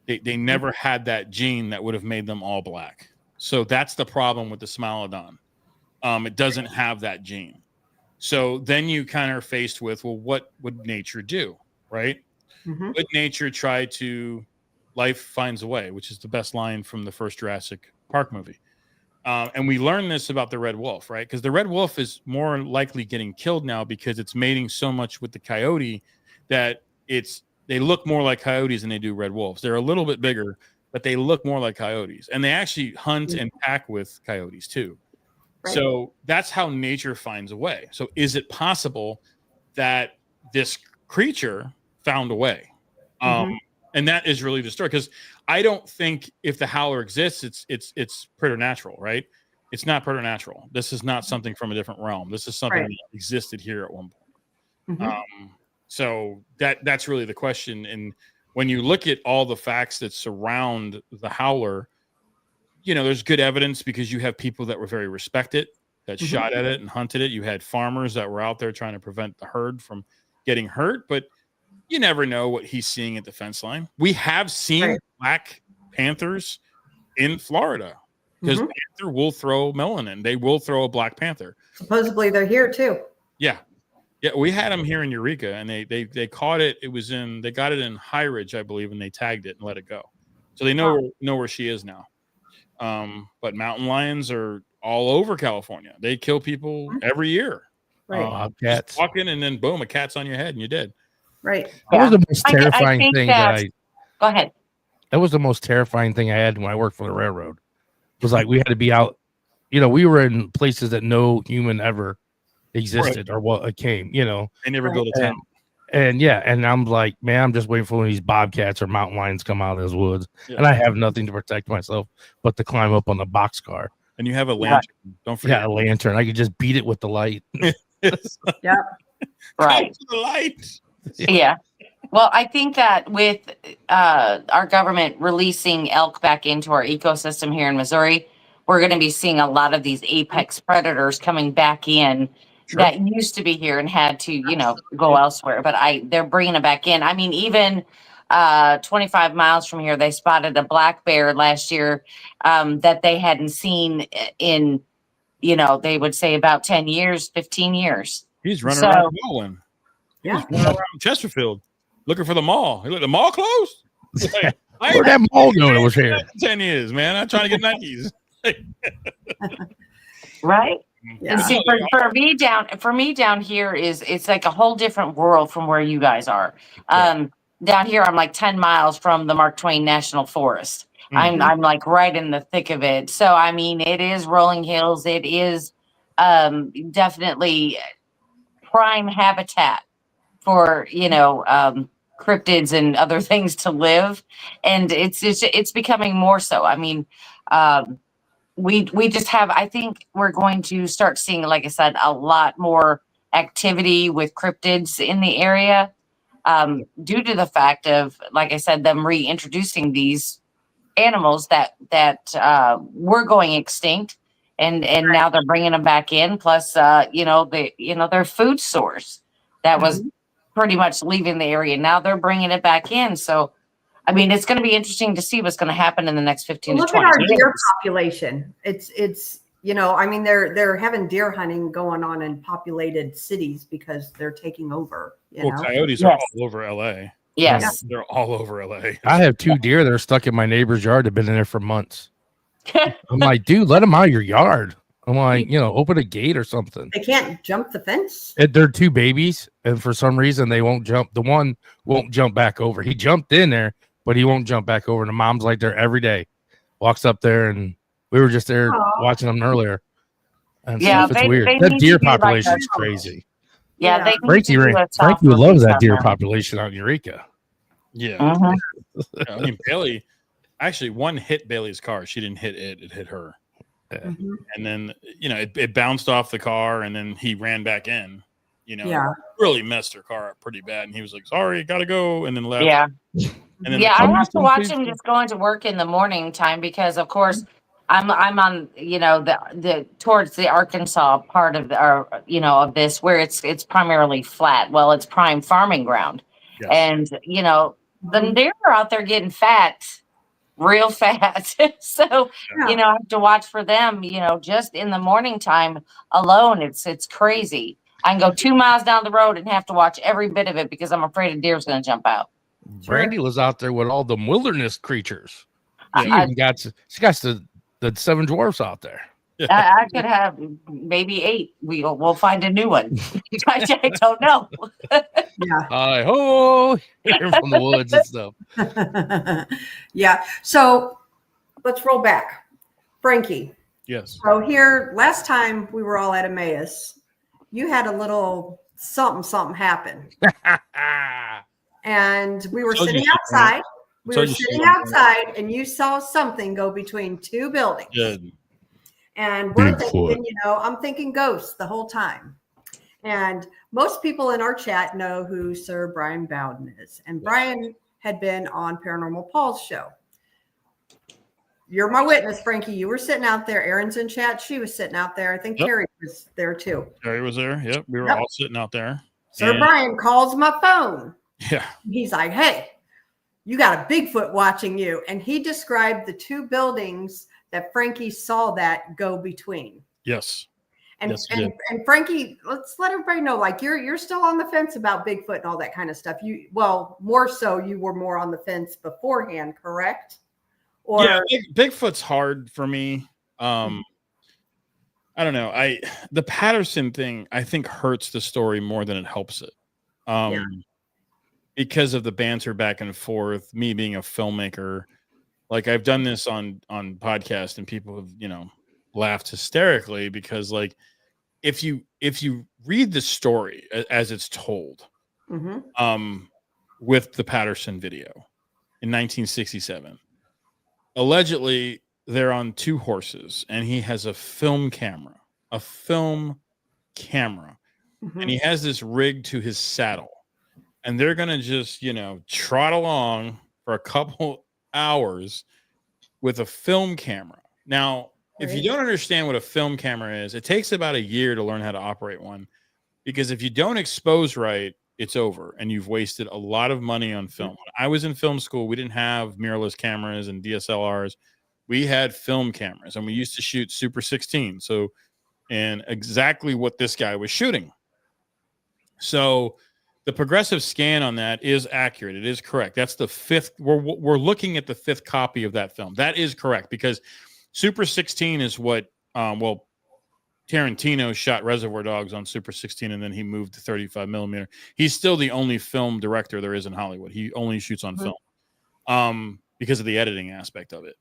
They never had that gene that would have made them all black. So that's the problem with the Smilodon. It doesn't have that gene. So then you kind of are faced with, well, what would nature do, right? Would nature try to, life finds a way, which is the best line from the first Jurassic Park movie. And we learn this about the red wolf, right? Because the red wolf is more likely getting killed now because it's mating so much with the coyote that they look more like coyotes than they do red wolves. They're a little bit bigger, but they look more like coyotes. And they actually hunt and pack with coyotes too. Right. So that's how nature finds a way. So is it possible that this creature found a way? And that is really the story, because I don't think if the Howler exists, it's preternatural, right? It's not preternatural. This is not something from a different realm. This is something that existed here at one point. So that's really the question. And when you look at all the facts that surround the Howler, there's good evidence, because you have people that were very respected, that shot at it and hunted it. You had farmers that were out there trying to prevent the herd from getting hurt, but you never know what he's seeing at the fence line. We have seen black panthers in Florida, because panther will throw melanin. They will throw a black panther. Supposedly they're here too. Yeah, we had them here in Eureka, and they caught it. They got it in High Ridge, I believe, and they tagged it and let it go. So they know where she is now. But mountain lions are all over California. They kill people every year. Right. Just walking, and then boom, a cat's on your head and you're dead. Right. That was the most terrifying thing Go ahead. That was the most terrifying thing I had when I worked for the railroad. It was like we had to be out. We were in places that no human ever existed or what came. They never go to town. And I'm like, man, I'm just waiting for one of these bobcats or mountain lions come out of those woods, and I have nothing to protect myself but to climb up on the boxcar. And you have a lantern. Don't forget. Yeah, a lantern. I could just beat it with the light. Yeah. Right. The light. Yeah. Well, I think that with our government releasing elk back into our ecosystem here in Missouri, we're going to be seeing a lot of these apex predators coming back in that used to be here and had to, go elsewhere. But they're bringing it back in. I mean, even 25 miles from here, they spotted a black bear last year that they hadn't seen in, they would say about 10 years, 15 years. He's running around Rawlins. He was running around Chesterfield looking for the mall. The mall closed? Where'd that mall go that was here? 10 years, man. I'm trying to get Nikes. Right? Yeah. And see, for me down here it's like a whole different world from where you guys are. Down here, I'm like 10 miles from the Mark Twain National Forest. I'm like right in the thick of it. So, I mean, it is rolling hills. It is definitely prime habitat for, cryptids and other things to live. And it's becoming more so. I mean, we just have, I think we're going to start seeing, like I said, a lot more activity with cryptids in the area due to the fact of, like I said, them reintroducing these animals that were going extinct and now they're bringing them back in. Plus, their food source that was pretty much leaving the area. Now they're bringing it back in. So, I mean, it's going to be interesting to see what's going to happen in the next 15 to 20 years. Look at our deer years. population. It's I mean, they're having deer hunting going on in populated cities because they're taking over. Coyotes are all over LA. Yes. They're all over LA. I have 2 deer that are stuck in my neighbor's yard. They've been in there for months. I'm like, dude, let them out of your yard. I'm like, open a gate or something. They can't jump the fence. They're 2 babies, and for some reason they won't jump. The one won't jump back over. He jumped in there, but he won't jump back over. And the mom's like there every day. Walks up there, and we were just there watching them earlier. And stuff. It's weird. That deer population is crazy. Yeah, Frankie would love that deer population out in Eureka. Yeah. I mean, Bailey, actually, one hit Bailey's car. She didn't hit it. It hit her. Yeah. And then, it bounced off the car, and then he ran back in, really messed her car up pretty bad. And he was like, sorry, gotta go. And then left. Yeah. And then I have to watch him just going to work in the morning time because, of course, I'm on, the towards the Arkansas part of of this where it's primarily flat. Well, it's prime farming ground. Yes. And, the deer are out there getting fat, real fat. So, I have to watch for them, just in the morning time alone. It's crazy. I can go 2 miles down the road and have to watch every bit of it because I'm afraid a deer's going to jump out. Brandy was out there with all the wilderness creatures. She got the 7 dwarfs out there. Yeah. I could have maybe 8. We'll find a new one. I don't know. Yeah. Hi ho, here from the woods and stuff. Yeah. So let's roll back, Frankie. Yes. So here, last time we were all at Emmaus, you had a little something happen, and we were sitting outside. We were sitting outside, and you saw something go between 2 buildings. Good. And we're thinking, I'm thinking ghosts the whole time. And most people in our chat know who Sir Brian Bowden is. And Brian had been on Paranormal Paul's show. You're my witness, Frankie. You were sitting out there. Erin's in chat. She was sitting out there. I think Carrie was there too. Carrie was there. Yep. We were all sitting out there. Sir Brian calls my phone. Yeah. He's like, hey, you got a Bigfoot watching you. And he described the 2 buildings that Frankie saw that go between. Yes. And Frankie, let's let everybody know, like you're still on the fence about Bigfoot and all that kind of stuff. More so you were more on the fence beforehand, correct? Or Bigfoot's hard for me. I don't know. The Patterson thing I think hurts the story more than it helps it. Because of the banter back and forth, me being a filmmaker. Like I've done this on podcast and people have, laughed hysterically because like if you read the story as it's told, with the Patterson video in 1967, allegedly they're on 2 horses and he has a film camera, and he has this rigged to his saddle and they're going to just, trot along for a couple hours with a film camera. Now, if you don't understand what a film camera is, it takes about a year to learn how to operate one because if you don't expose right, it's over and you've wasted a lot of money on film. When I was in film school, we didn't have mirrorless cameras and DSLRs. We had film cameras and we used to shoot Super 16. And exactly what this guy was shooting. So the progressive scan on that is accurate. It is correct. That's the 5th. We're looking at the 5th copy of that film. That is correct because Super 16 is what, Tarantino shot Reservoir Dogs on Super 16 and then he moved to 35 millimeter. He's still the only film director there is in Hollywood. He only shoots on film because of the editing aspect of it.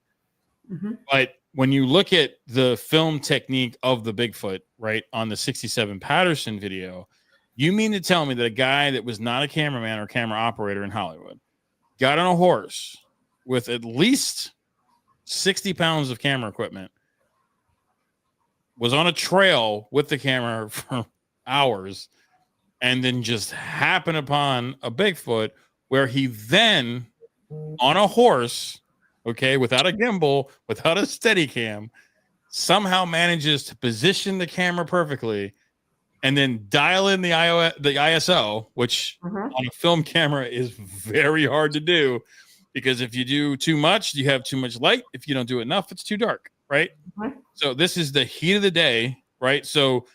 But when you look at the film technique of the Bigfoot, right, on the 67 Patterson video, you mean to tell me that a guy that was not a cameraman or camera operator in Hollywood got on a horse with at least 60 pounds of camera equipment, was on a trail with the camera for hours, and then just happened upon a Bigfoot where he then, on a horse, okay, without a gimbal, without a steady cam, somehow manages to position the camera perfectly and then dial in the ISO, which on a film camera is very hard to do, because if you do too much, you have too much light. If you don't do enough, it's too dark, right? So this is the heat of the day, right? So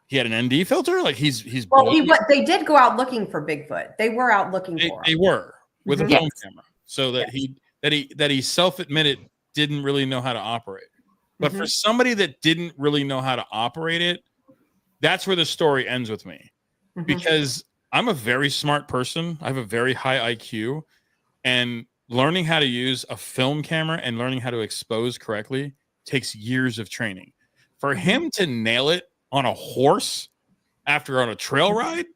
he had an ND filter, like he's well, they did go out looking for Bigfoot. They were out looking for him. They were with a film camera, so that he self-admitted didn't really know how to operate. But for somebody that didn't really know how to operate it, that's where the story ends with me, because I'm a very smart person. I have a very high IQ, and learning how to use a film camera and learning how to expose correctly takes years of training. For him to nail it on a horse after on a trail ride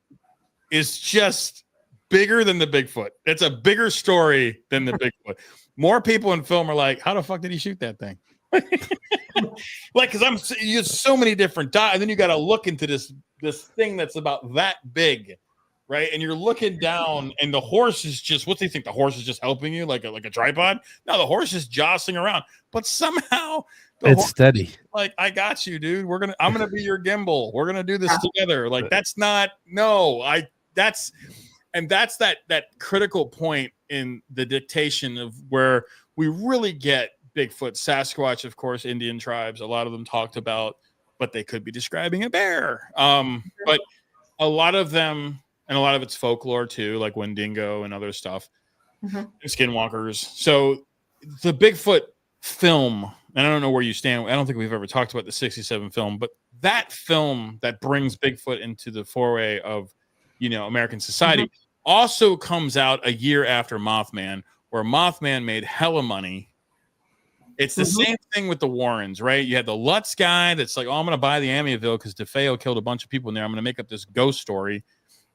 is just bigger than the Bigfoot. It's a bigger story than the Bigfoot. More people in film are like, how the fuck did he shoot that thing? Like, because you so many different dots, and then you got to look into this thing that's about that big, right? And you're looking down, and the horse is just, what do you think? The horse is just helping you like a tripod? No, the horse is jostling around, but somehow it's steady. Like, I got you, dude. I'm gonna be your gimbal. We're gonna do this together. Like, that's that critical point in the dictation of where we really get Bigfoot, Sasquatch, of course, Indian tribes. A lot of them talked about, but they could be describing a bear. But a lot of them, and a lot of it's folklore too, like Wendigo and other stuff, and skinwalkers. So the Bigfoot film, and I don't know where you stand. I don't think we've ever talked about the 67 film, but that film that brings Bigfoot into the foray of, American society also comes out a year after Mothman, where Mothman made hella money. It's the same thing with the Warrens, right? You had the Lutz guy that's like, oh, I'm going to buy the Amityville because DeFeo killed a bunch of people in there. I'm going to make up this ghost story,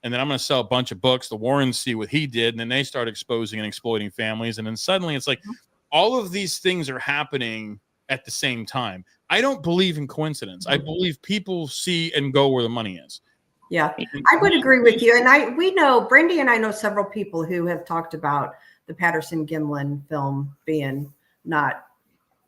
and then I'm going to sell a bunch of books. The Warrens see what he did, and then they start exposing and exploiting families. And then suddenly it's like all of these things are happening at the same time. I don't believe in coincidence. I believe people see and go where the money is. Yeah, I would agree with you. And we know, Brandy and I know several people who have talked about the Patterson-Gimlin film being not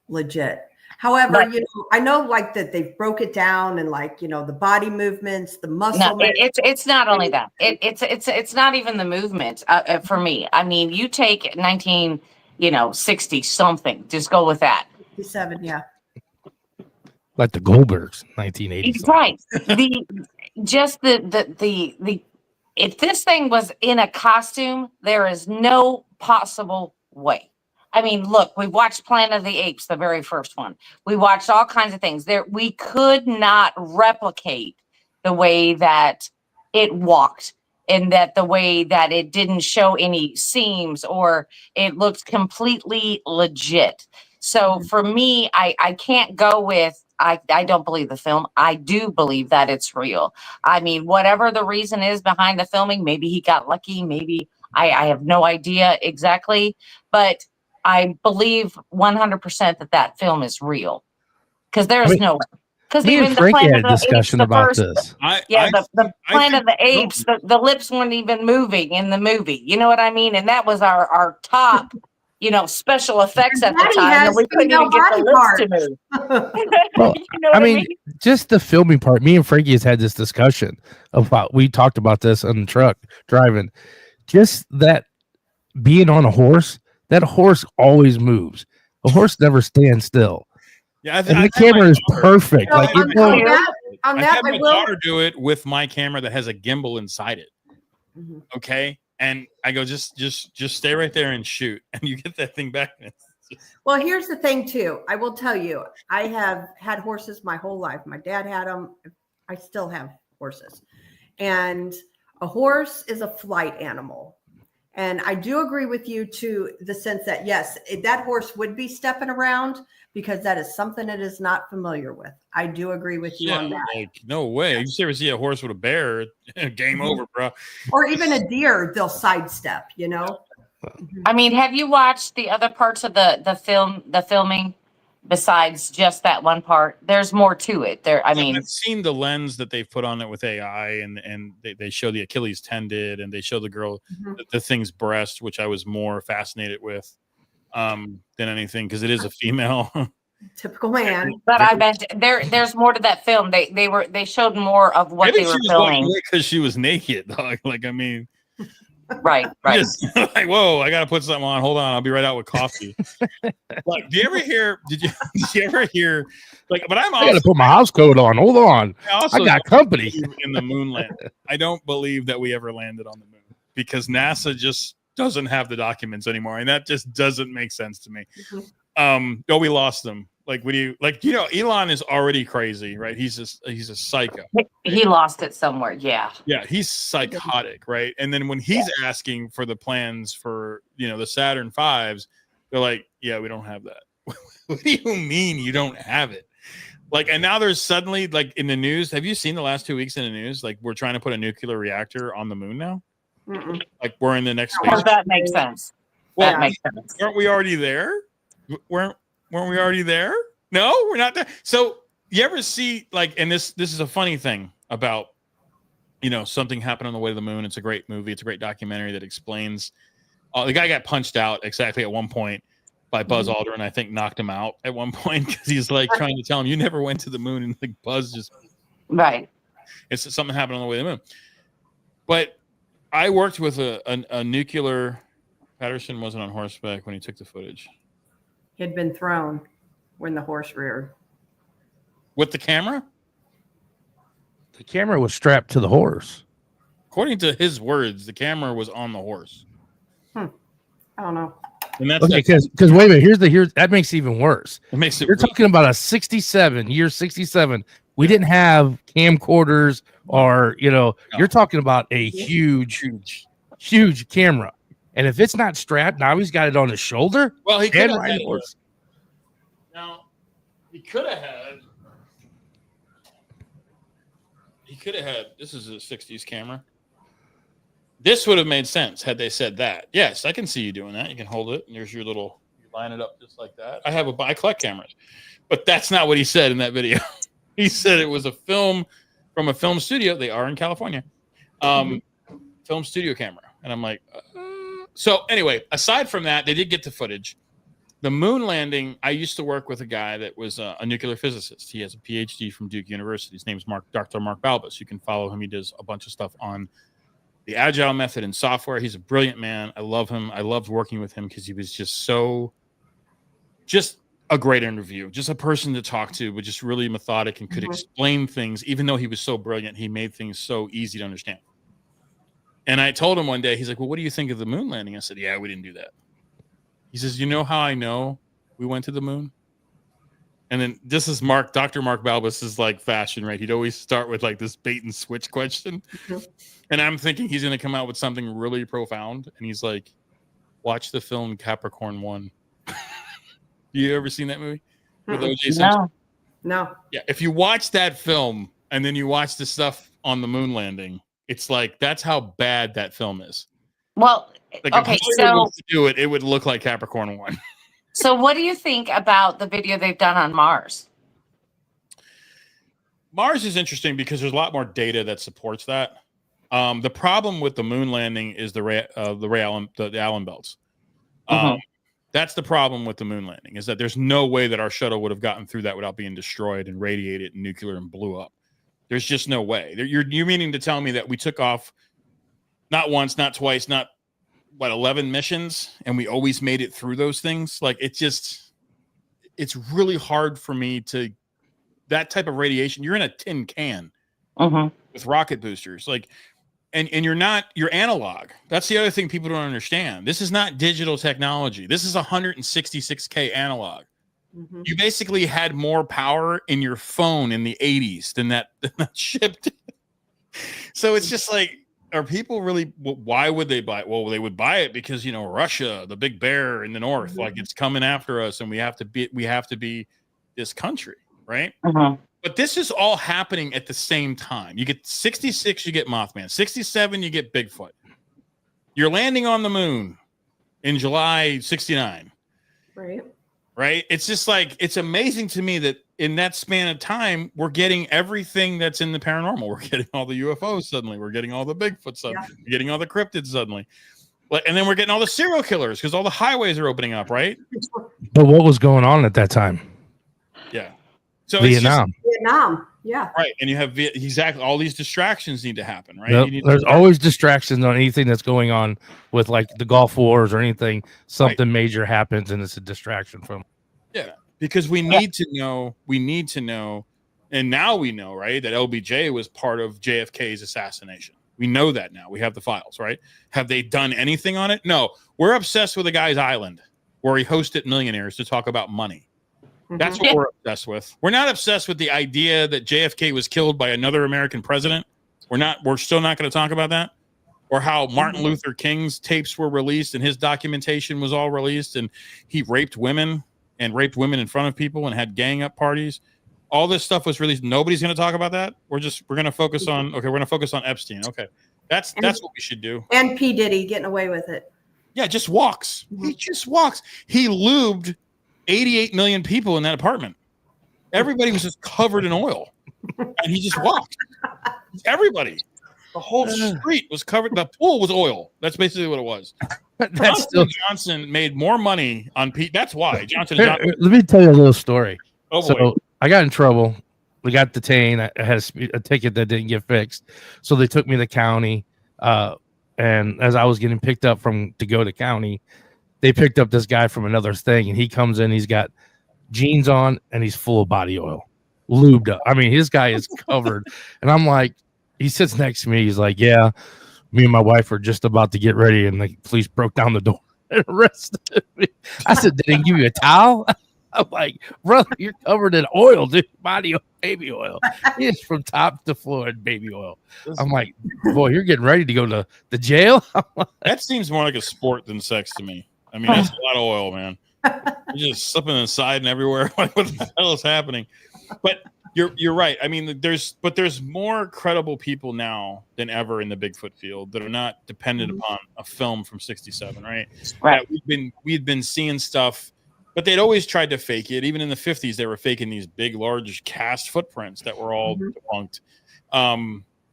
legit. However, I know like that they broke it down and like, the body movements, the muscle. No, it's not only that. It's not even the movement for me. I mean, you take 1960 something. Just go with that. 57, yeah. Like the Goldbergs, 1980. Right. If this thing was in a costume, there is no possible way. I mean, look, we watched Planet of the Apes, the very first one. We watched all kinds of things there. We could not replicate the way that it walked, and that the way that it didn't show any seams, or it looked completely legit. So for me, I can't go with, I don't believe the film. I do believe that it's real. I mean, whatever the reason is behind the filming, maybe he got lucky. Maybe I have no idea exactly, but I believe 100% that film is real, because there's no. Because even the Planet of the discussion Apes, about this. The Planet of the Apes, the lips weren't even moving in the movie. You know what I mean? And that was our top, special effects at the time. And we couldn't even get the lips to move. Well, I mean, just the filming part. Me and Frankie has had this discussion about. We talked about this on the truck driving. Just that being on a horse. That horse always moves. A horse never stands still. Yeah, and the camera is perfect. I had my daughter do it with my camera that has a gimbal inside it. Okay, and I go, just stay right there and shoot, and you get that thing back. Well, here's the thing too. I will tell you, I have had horses my whole life. My dad had them. I still have horses, and a horse is a flight animal. And I do agree with you to the sense that, yes, that horse would be stepping around because that is something it is not familiar with. I do agree with you on that. Like, no way. You ever see a horse with a bear? Game over, bro. Or even a deer, they'll sidestep, I mean, have you watched the other parts of the filming besides just that one part? There's more to it. I've seen the lens that they've put on it with AI, and they show the Achilles tendon, and they show the girl the thing's breast, which I was more fascinated with than anything, because it is a female. Typical man. But I bet there's more to that film. They showed more of what Maybe they were she was filming. walking away because she was naked, dog. Like, I mean, Right. just like, whoa, I gotta put something on. Hold on, I'll be right out with coffee. Like, did you ever hear like, but I gotta put my house coat on. Hold on. I got company in the moon land. I don't believe that we ever landed on the moon because NASA just doesn't have the documents anymore, and that just doesn't make sense to me. We lost them. Like, Elon is already crazy, right? He's a psycho. He lost it somewhere. Yeah, he's psychotic, right? And then when he's asking for the plans for the Saturn V's, they're like, yeah, we don't have that. What do you mean you don't have it? Like, and now there's suddenly, like, in the news, have you seen the last 2 weeks in the news? Like, we're trying to put a nuclear reactor on the moon now. Like, we're in the next space. Well, that makes sense. Well, that makes sense. Aren't we already there? Weren't we already there? No, we're not there. So you ever see, like, and this is a funny thing about, something happened on the way to the moon. It's a great movie. It's a great documentary that explains. The guy got punched out exactly at one point by Buzz Aldrin. I think knocked him out at one point because he's like trying to tell him, you never went to the moon, and like Buzz just right. It's something happened on the way to the moon. But I worked with a nuclear. Patterson wasn't on horseback when he took the footage. He had been thrown when the horse reared. With the camera? The camera was strapped to the horse. According to his words, the camera was on the horse. I don't know. And that's okay, because wait a minute, here's that makes it even worse. It makes it. You're talking about a 67. We didn't have camcorders or you're talking about a huge camera. And if it's not strapped, now he's got it on his shoulder. Well, he could have had horse. Now he could have had. This is a 60s camera. This would have made sense had they said that. Yes, I can see you doing that. You can hold it, and there's your little. You line it up just like that. I collect cameras, but that's not what he said in that video. He said it was a film from a film studio. They are in California, film studio camera, and I'm like. So anyway, aside from that, they did get the footage. The moon landing, I used to work with a guy that was a nuclear physicist. He has a PhD from Duke University. His name's Dr. Mark Balbus. You can follow him. He does a bunch of stuff on the Agile method and software. He's a brilliant man. I love him. I loved working with him because he was just a great interview. Just a person to talk to, but just really methodic and could explain things. Even though he was so brilliant, he made things so easy to understand. And I told him one day, he's like, well, what do you think of the moon landing? I said, yeah, we didn't do that. He says, you know how I know we went to the moon? And then this is Dr. Mark Balbus is like fashion, right? He'd always start with like this bait and switch question. And I'm thinking he's going to come out with something really profound. And he's like, watch the film Capricorn 1. You ever seen that movie? With O.J. Simpson? No. Yeah. If you watch that film and then you watch the stuff on the moon landing, it's like that's how bad that film is. Well, like okay, so to do it would look like Capricorn 1. So, what do you think about the video they've done on Mars? Mars is interesting because there's a lot more data that supports that. The problem with the moon landing is the Allen belts. That's the problem with the moon landing is that there's no way that our shuttle would have gotten through that without being destroyed and radiated and nuclear and blew up. There's just no way. You're meaning to tell me that we took off not once, not twice, not 11 missions, and we always made it through those things? Like it's really hard for me to that type of radiation. You're in a tin can with rocket boosters, like, and you're analog. That's the other thing people don't understand. This is not digital technology. This is 166K analog. You basically had more power in your phone in the 80s than that ship did. So it's just like, are people really, why would they buy it? Well, they would buy it because, Russia, the big bear in the north, like it's coming after us and we have to be this country, right? But this is all happening at the same time. You get 66, you get Mothman. 67, you get Bigfoot. You're landing on the moon in July 69. Right? It's just like, it's amazing to me that in that span of time, we're getting everything that's in the paranormal. We're getting all the UFOs suddenly. We're getting all the Bigfoot suddenly. Yeah. We're getting all the cryptids suddenly. And then we're getting all the serial killers because all the highways are opening up, right? But what was going on at that time? So Vietnam. Vietnam. Yeah. Right. And you have exactly all these distractions need to happen, right? Nope. There's always distractions on anything that's going on with like the Gulf Wars or anything. Something major happens and it's a distraction from. Yeah. Because we need to know, and now we know, right, that LBJ was part of JFK's assassination. We know that now. We have the files, right? Have they done anything on it? No. We're obsessed with the guy's island where he hosted millionaires to talk about money. That's what we're obsessed with. We're not obsessed with the idea that JFK was killed by another American president. We're still not going to talk about that. Or how Martin Luther King's tapes were released and his documentation was all released and he raped women in front of people and had gang up parties. All this stuff was released. Nobody's going to talk about that. We're going to focus on, we're going to focus on Epstein. Okay. That's what we should do. And P. Diddy getting away with it. Yeah, just walks. He just walks. He lubed 88 million people in that apartment. Everybody was just covered in oil. And he just walked. Everybody. The whole street was covered. The pool was oil. That's basically what it was. Johnson made more money on Pete. That's why. Johnson. Let me tell you a little story. Oh, so I got in trouble. We got detained. I had a ticket that didn't get fixed. So they took me to the county. And as I was getting picked up to go to county, they picked up this guy from another thing, and he comes in. He's got jeans on, and he's full of body oil, lubed up. I mean, his guy is covered. And I'm like, he sits next to me. He's like, yeah, me and my wife were just about to get ready, and the police broke down the door and arrested me. I said, did they give you a towel? I'm like, brother, you're covered in oil, dude. Body oil, baby oil. It's from top to floor in baby oil. I'm like, boy, you're getting ready to go to the jail? That seems more like a sport than sex to me. I mean, that's a lot of oil, man. You're just slipping inside and everywhere. Like, what the hell is happening? But you're right. I mean, there's more credible people now than ever in the Bigfoot field that are not dependent upon a film from '67, right? Right. We'd been seeing stuff, but they'd always tried to fake it. Even in the 50s, they were faking these big, large cast footprints that were all debunked.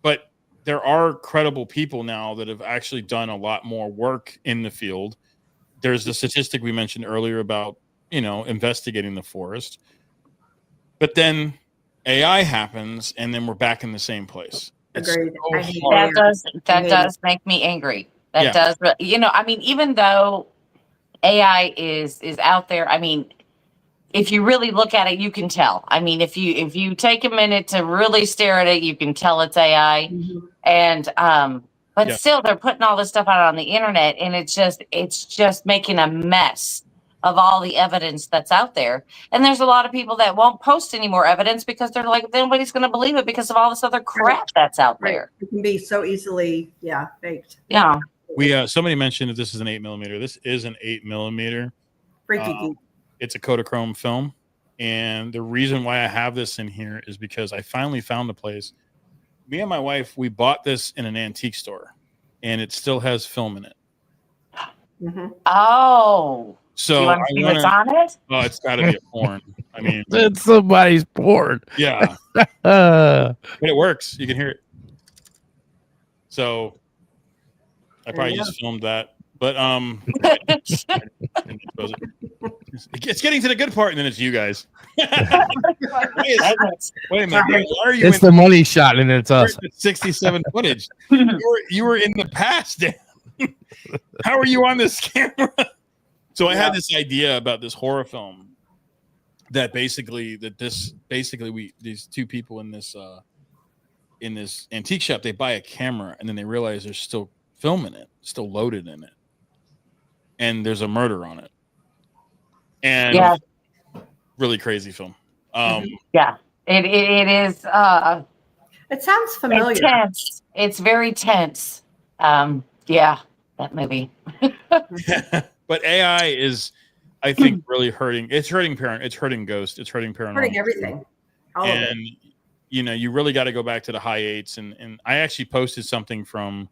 But there are credible people now that have actually done a lot more work in the field. There's the statistic we mentioned earlier about, investigating the forest. But then AI happens, and then we're back in the same place. Agreed. That does make me angry. That does, I mean, even though AI is out there, I mean, if you really look at it, you can tell. I mean, if you take a minute to really stare at it, you can tell it's AI. And but still, they're putting all this stuff out on the internet, and it's just making a mess of all the evidence that's out there. And there's a lot of people that won't post any more evidence because they're like, nobody's going to believe it because of all this other crap that's out there. It can be so easily, faked. Yeah. Somebody mentioned that this is an 8mm. This is an 8mm. Freaky. It's a Kodachrome film. And the reason why I have this in here is because I finally found a place. Me and my wife, we bought this in an antique store, and it still has film in it. Oh. So you want to see what's on it? Oh, it's got to be a porn. I mean, it's somebody's porn. Yeah. But it works. You can hear it. So I probably just filmed that. But it's getting to the good part, and then it's you guys. Wait a minute. It's the money shot, and it's us. 67 footage. You were in the past, Dan. How are you on this camera? So I had this idea about this horror film these two people in this antique shop, they buy a camera and then they realize there's still film in it, still loaded in it, and there's a murder on it, and really crazy film. It is. It sounds familiar. It's tense. It's very tense. That movie. But AI is, I think, really hurting. It's hurting It's hurting Ghost. It's hurting Paranormal. Hurting everything. And you really got to go back to the high 8s. And I actually posted something it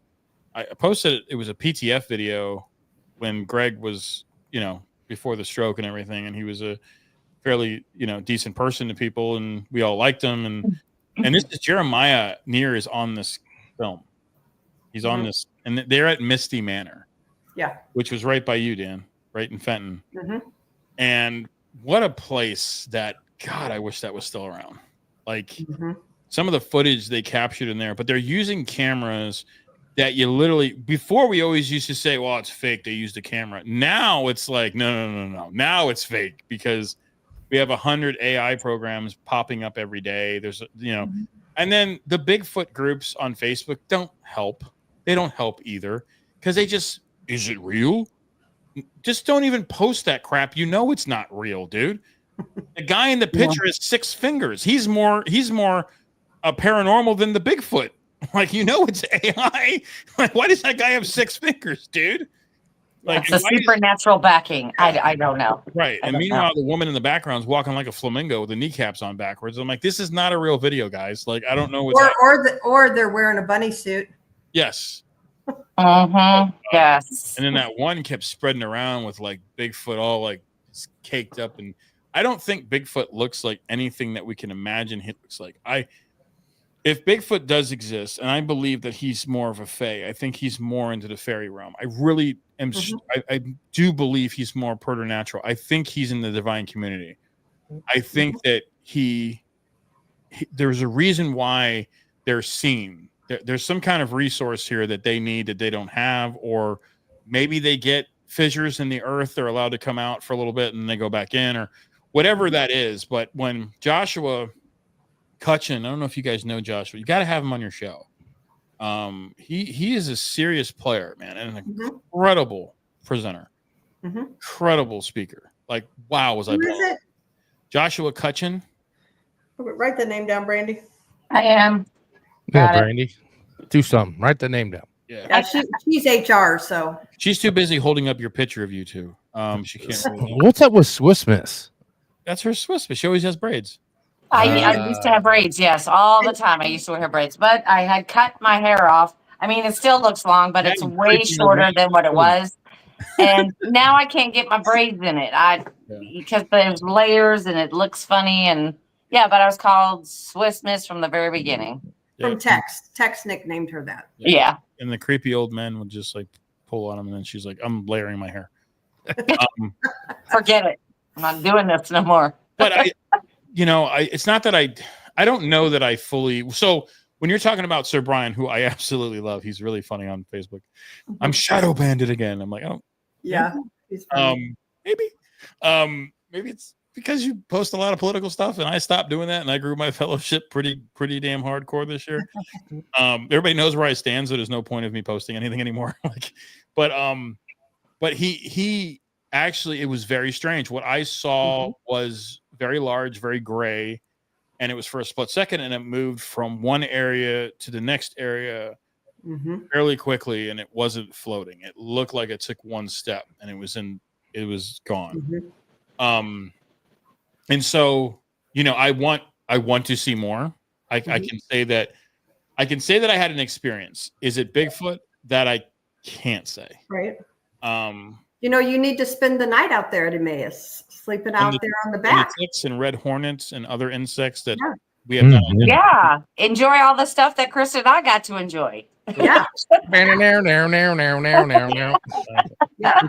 was a PTF video when Greg was, before the stroke and everything, and he was a fairly, decent person to people, and we all liked him. And this is Jeremiah Neer is on this film. He's on this, and they're at Misty Manor. Yeah. Which was right by you, Dan, right in Fenton. And what a place that God, I wish that was still around. Like Mm-hmm. some of the footage they captured in there, but they're using cameras that you literally, before we always used to say, well, it's fake. They used a camera. Now it's like, no. Now it's fake because we have 100 AI programs popping up every day. There's, and then the Bigfoot groups on Facebook don't help. They don't help either because they just, is it real? Just don't even post that crap. You know it's not real, dude. The guy in the picture has 6 fingers. He's more a paranormal than the Bigfoot. Like, it's AI. Like, why does that guy have 6 fingers, dude? Like, it's a supernatural backing. I don't know. Right. And meanwhile, the woman in the background is walking like a flamingo with the kneecaps on backwards. I'm like, this is not a real video, guys. Like, I don't know what's or they're wearing a bunny suit. Yes. Yes. And then that one kept spreading around with like Bigfoot all like caked up. And I don't think Bigfoot looks like anything that we can imagine he looks like. If Bigfoot does exist, and I believe that he's more of a fae, I think he's more into the fairy realm. I really am. I do believe he's more preternatural. I think he's in the divine community. I think that there's a reason why they're seen. There's some kind of resource here that they need that they don't have, or maybe they get fissures in the earth. They're allowed to come out for a little bit and they go back in, or whatever that is. But when Joshua Cutchin, I don't know if you guys know Joshua, you got to have him on your show. He is a serious player, man, and an incredible presenter, incredible speaker. Like, wow, was I blown. Who is it? Joshua Cutchin. Write the name down, Brandy. I am. Yeah, Brandy, do something. Write the name down. Yeah, she's HR, so she's too busy holding up your picture of you two. She can't. What's up with Swiss Miss? That's her Swiss Miss. She always has braids. I used to have braids, yes, all the time. I used to wear braids, but I had cut my hair off. I mean, it still looks long, but it's way shorter than what it was. And now I can't get my braids in it. Because there's layers and it looks funny. And but I was called Swiss Miss from the very beginning. From Tex. Tex nicknamed her that. Yeah. And the creepy old men would just like pull on them, and then she's like, "I'm layering my hair." Forget it. I'm not doing this no more. But it's not that I don't know that I fully. So when you're talking about Sir Brian, who I absolutely love, he's really funny on Facebook. I'm shadow banded again. I'm like, oh, yeah. He's funny. Maybe it's because you post a lot of political stuff, and I stopped doing that, and I grew my fellowship pretty damn hardcore this year. Everybody knows where I stand, so there's no point of me posting anything anymore. But he actually, it was very strange. What I saw was very large, very gray, and it was for a split second, and it moved from one area to the next area fairly quickly, and it wasn't floating. It looked like it took one step, and it was gone. And so, I want to see more. I can say that I had an experience. Is it Bigfoot? That I can't say. Right. You need to spend the night out there at Emmaus, sleeping out there on the back. Ticks and red hornets and other insects that we have not. Yeah. Enjoy all the stuff that Chris and I got to enjoy. Yeah.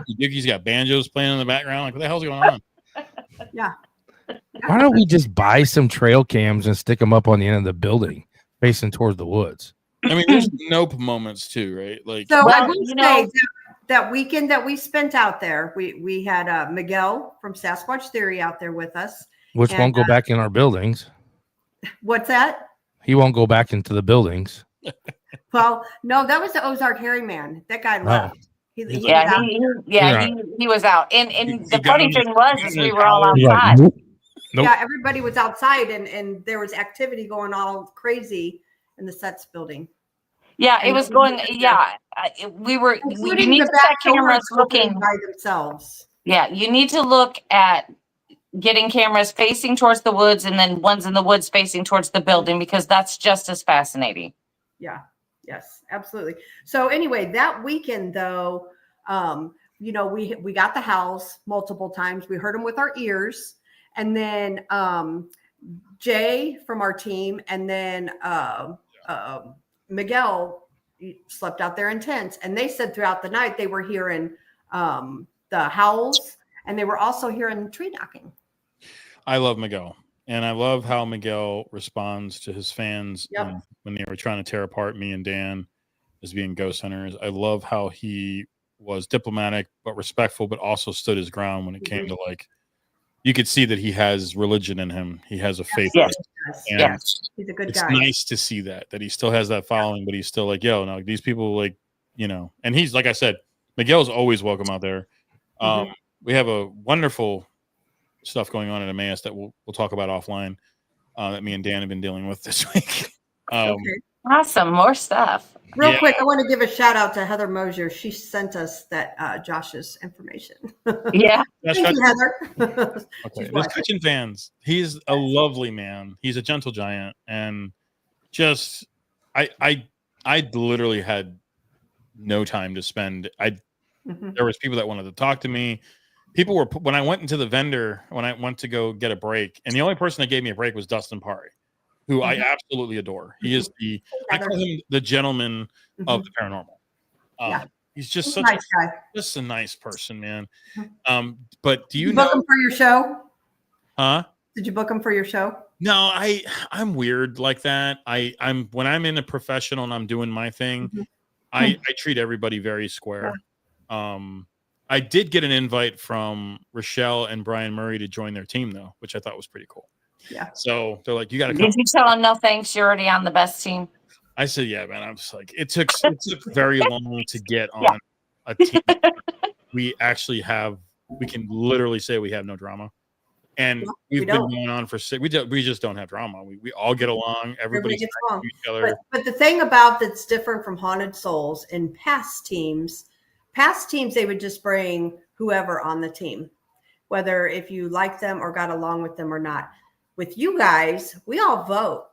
Yuki's got banjos playing in the background. Like, what the hell's going on? Yeah. Why don't we just buy some trail cams and stick them up on the end of the building facing towards the woods? I mean, there's nope moments too, right? Like, so I will say that weekend that we spent out there, we had Miguel from Sasquatch Theory out there with us. Which won't go back in our buildings. What's that? He won't go back into the buildings. Well, no, that was the Ozark Hairy Man. That guy left. He was out. And the funny thing was we were all outside. Nope. Yeah, everybody was outside, and there was activity going all crazy in the sets building. Yeah, it was going. Yeah, we were. You need to set cameras looking by themselves. Yeah, you need to look at getting cameras facing towards the woods, and then ones in the woods facing towards the building, because that's just as fascinating. Yeah. Yes, absolutely. So anyway, that weekend though, we got the howls multiple times. We heard them with our ears, and then Jay from our team, and then Miguel slept out there in tents, and they said throughout the night they were hearing the howls, and they were also hearing tree knocking. I love Miguel. And I love how Miguel responds to his fans when they were trying to tear apart me and Dan as being ghost hunters. I love how he was diplomatic but respectful, but also stood his ground when it came to like, you could see that he has religion in him. He has a faith. Yes. And He's a good it's guy. nice to see that he still has that following, but he's still like, yo, no, these people, like, you know, and he's, like I said, Miguel's always welcome out there. We have a wonderful stuff going on at Emmaus that we'll talk about offline that me and Dan have been dealing with this week. Okay. Awesome. More stuff. Real quick, I want to give a shout out to Heather Mosier. She sent us that Josh's information. Yeah. Thank you, Heather. Okay. This kitchen fans. He's a lovely man. He's a gentle giant, and just I literally had no time to spend. There was people that wanted to talk to me. People were, when I went into the vendor, when I went to go get a break, and the only person that gave me a break was Dustin Pari, who I absolutely adore. He is I call him the gentleman of the paranormal. He's just such nice guy. Just a nice person, man. But do you book him for your show? Huh? Did you book him for your show? No, I'm weird like that. I'm when I'm in a professional and I'm doing my thing, I treat everybody very square. I did get an invite from Rochelle and Brian Murray to join their team though, which I thought was pretty cool. Yeah. So they're like, you got to come. Did you tell them no thanks? You're already on the best team. I said, yeah, man. I'm just like, it took very long to get on a team. We actually we can literally say we have no drama. And we've been going on for we just don't have drama. We all get along. Everybody gets along. Each other. But the thing about that's different from Haunted Soulz in past teams, they would just bring whoever on the team, whether if you like them or got along with them or not. With you guys, we all vote.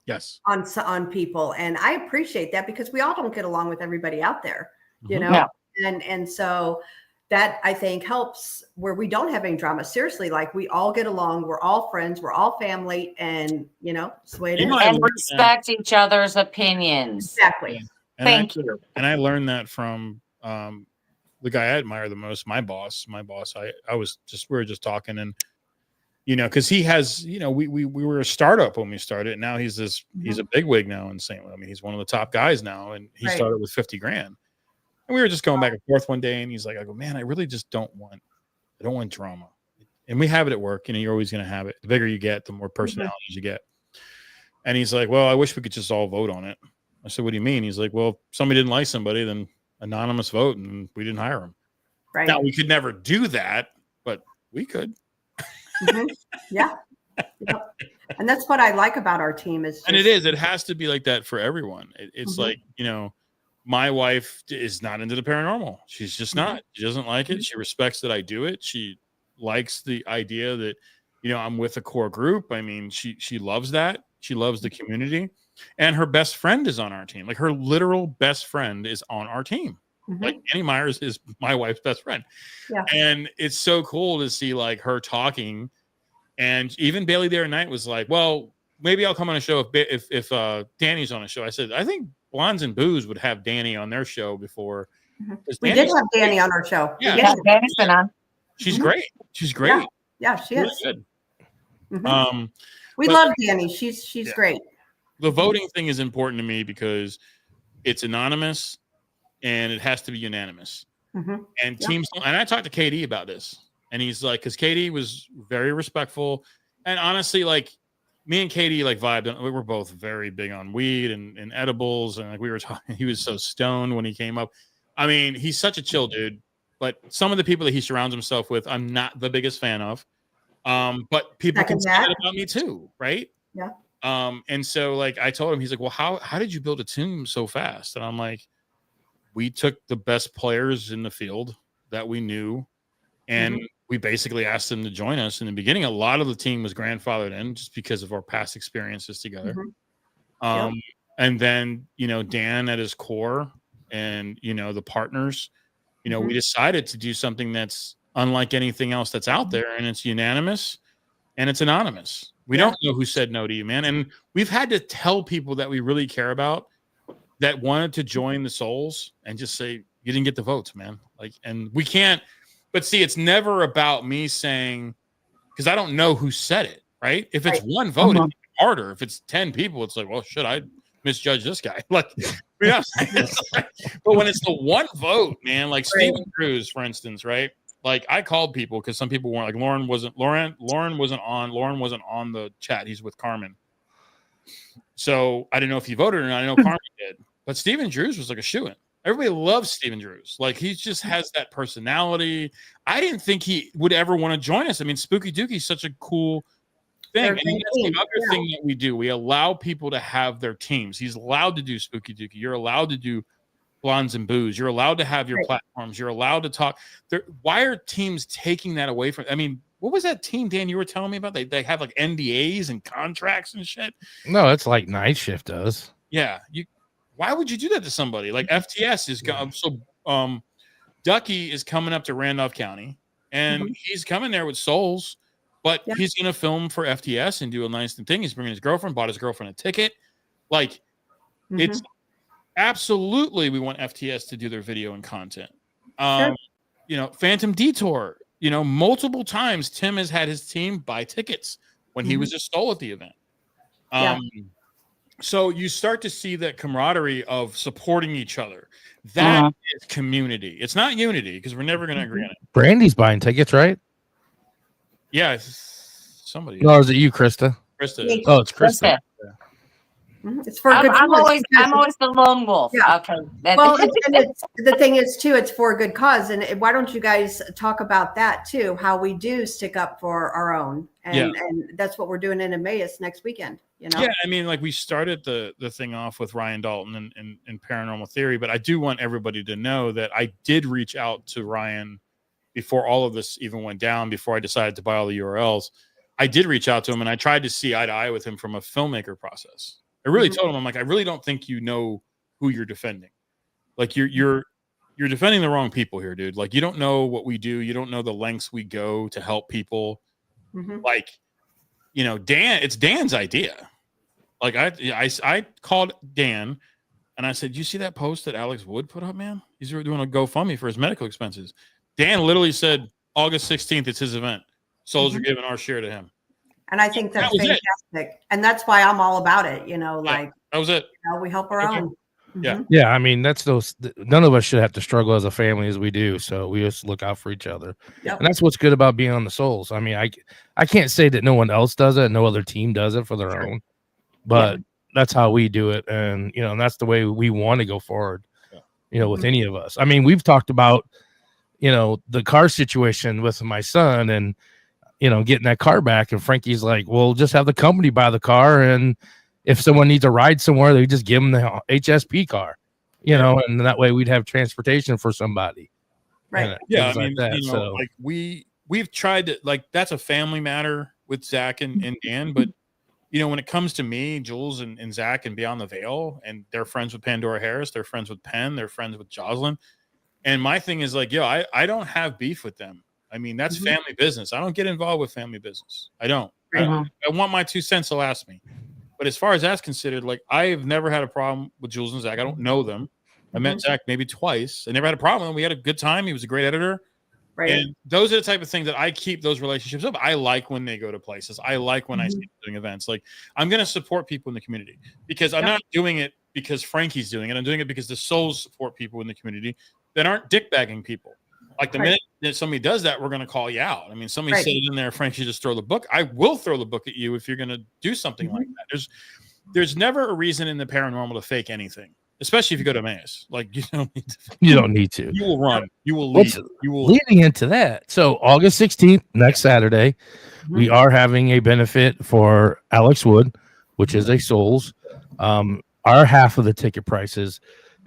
Yes. On people, and I appreciate that because we all don't get along with everybody out there, you know. And so that I think helps where we don't have any drama. Seriously, like we all get along, we're all friends, we're all family, and you know, it's the way it is. And respect each other's opinions. Exactly. Yeah. Thank you. And I learned that from the guy I admire the most, my boss. We were just talking, and you know, because he has, you know, we were a startup when we started. Now he's a bigwig now in St. Louis. I mean, he's one of the top guys now, and he started with $50,000. And we were just going back and forth one day, and he's like, I go, man, I really just don't want drama. And we have it at work. You know, you're always going to have it. The bigger you get, the more personalities you get. And he's like, well, I wish we could just all vote on it. I said, what do you mean? He's like, well, if somebody didn't like somebody, then anonymous vote, and we didn't hire him. Right. Now, we could never do that, but we could. Yeah. Yep. And that's what I like about our team is. It has to be like that for everyone. It's like, you know, my wife is not into the paranormal. She's just not. She doesn't like it. She respects that I do it. She likes the idea that, you know, I'm with a core group. I mean, she loves that. She loves the community, and her best friend is on our team. Like her literal best friend is on our team. Like Annie Myers is my wife's best friend. Yeah. And it's so cool to see like her talking. And even Bailey there at night was like, well, maybe I'll come on a show if Danny's on a show. I said, I think Blondes and Booze would have Danny on their show before. We did have Danny on our show. Yeah, Danny's been on. She's great. She's great. Yeah, she is. Good. We love Danny. She's great. The voting thing is important to me because it's anonymous and it has to be unanimous. And teams, and I talked to KD about this, and he's like, because KD was very respectful, and honestly, like me and KD like vibed. We were both very big on weed and edibles, and like we were talking. He was so stoned when he came up. I mean, he's such a chill dude, but some of the people that he surrounds himself with, I'm not the biggest fan of. But people can say that about me too, right? Yeah. And so like I told him, he's like, well, how did you build a team so fast? And I'm like, we took the best players in the field that we knew, and we basically asked them to join us. In the beginning, a lot of the team was grandfathered in just because of our past experiences together. And then, you know, Dan at his core and, you know, the partners, you know, we decided to do something that's unlike anything else that's out there, and it's unanimous and it's anonymous. We don't know who said no to you, man. And we've had to tell people that we really care about that wanted to join the Souls and just say, you didn't get the votes, man. Like, and we can't, but see, it's never about me saying, because I don't know who said it. right? If it's one vote, it's harder. If it's 10 people, it's like, well, should I misjudge this guy? Like, yeah. But when it's the one vote, man, like Stephen Drews, for instance, right? Like I called people because some people weren't like Lauren wasn't on the chat. He's with Carmen. So I didn't know if he voted or not. I know Carmen did. But Stephen Drews was like a shoo-in. Everybody loves Stephen Drews. Like he just has that personality. I didn't think he would ever want to join us. I mean, Spooky Dookie's such a cool thing. And that's the other thing that we do. We allow people to have their teams. He's allowed to do Spooky Dookie. You're allowed to do Blondes and Booze. You're allowed to have your platforms. You're allowed to talk. Why are teams taking that away from? I mean, what was that team, Dan, you were telling me about? They have like NDAs and contracts and shit. No, it's like Night Shift does. Yeah, why would you do that to somebody? Like FTS is Ducky is coming up to Randolph County, and he's coming there with Soulz, but he's going to film for FTS and do a nice thing. He's bringing his girlfriend, bought his girlfriend a ticket. Like, it's absolutely we want FTS to do their video and content. You know, Phantom Detour. You know, multiple times Tim has had his team buy tickets when he was just Soul at the event. So you start to see that camaraderie of supporting each other. That is community. It's not unity because we're never going to agree on it. Brandy's buying tickets, right? Yeah, somebody. No, is it you, Krista? Krista. Oh, it's Krista. It's for a good I'm always the lone wolf. Yeah. Okay. Well, and the thing is too, it's for a good cause. And why don't you guys talk about that too? How we do stick up for our own, and that's what we're doing in Emmaus next weekend. You know? Yeah, I mean, like we started the thing off with Ryan Dalton and Paranormal Theory, but I do want everybody to know that I did reach out to Ryan before all of this even went down. Before I decided to buy all the URLs, I did reach out to him and I tried to see eye to eye with him from a filmmaker process. I really told him, I'm like, I really don't think you know who you're defending. Like you're defending the wrong people here, dude. Like you don't know what we do. You don't know the lengths we go to help people. Like, you know, it's Dan's idea. Like I called Dan and I said, you see that post that Alex Wood put up, man? He's doing a GoFundMe for his medical expenses. Dan literally said August 16th, it's his event. Souls are giving our share to him. And I think that's fantastic. And that's why I'm all about it. You know, like that was it. You know, we help our own. Yeah. I mean, that's none of us should have to struggle as a family as we do. So we just look out for each other. And that's what's good about being on the Souls. I mean, I can't say that no one else does it. No other team does it for their own, but that's how we do it. And, you know, and that's the way we want to go forward, you know, with any of us. I mean, we've talked about, you know, the car situation with my son and, you know, getting that car back. And Frankie's like, well, just have the company buy the car. And if someone needs a ride somewhere, they just give them the HSP car, you know, and that way we'd have transportation for somebody. Right. Yeah. I mean, like that. You know, like we've tried to, like, that's a family matter with Zach and Dan, but you know, when it comes to me, Jules and Zach and Beyond the Veil, and they're friends with Pandora Harris, they're friends with Penn, they're friends with Jocelyn. And my thing is like, yo, I don't have beef with them. I mean, that's family business. I don't get involved with family business. I don't. I want my 2 cents to last me. But as far as that's considered, like I've never had a problem with Jules and Zach. I don't know them. I met Zach maybe twice. I never had a problem with him. We had a good time. He was a great editor. Right. And those are the type of things that I keep those relationships up. I like when they go to places. I like when I see them doing events. Like I'm going to support people in the community because I'm not doing it because Frankie's doing it. I'm doing it because the Souls support people in the community that aren't dickbagging people. Like the minute that somebody does that, we're going to call you out. I mean, somebody said it in there, Frankie, just throw the book. I will throw the book at you if you're going to do something like that. There's never a reason in the paranormal to fake anything, especially if you go to Emmaus. Like you don't need to. You will run. You will lead. You will. Leading into that. So August 16th, next Saturday, we are having a benefit for Alex Wood, which is a Souls. Our half of the ticket prices,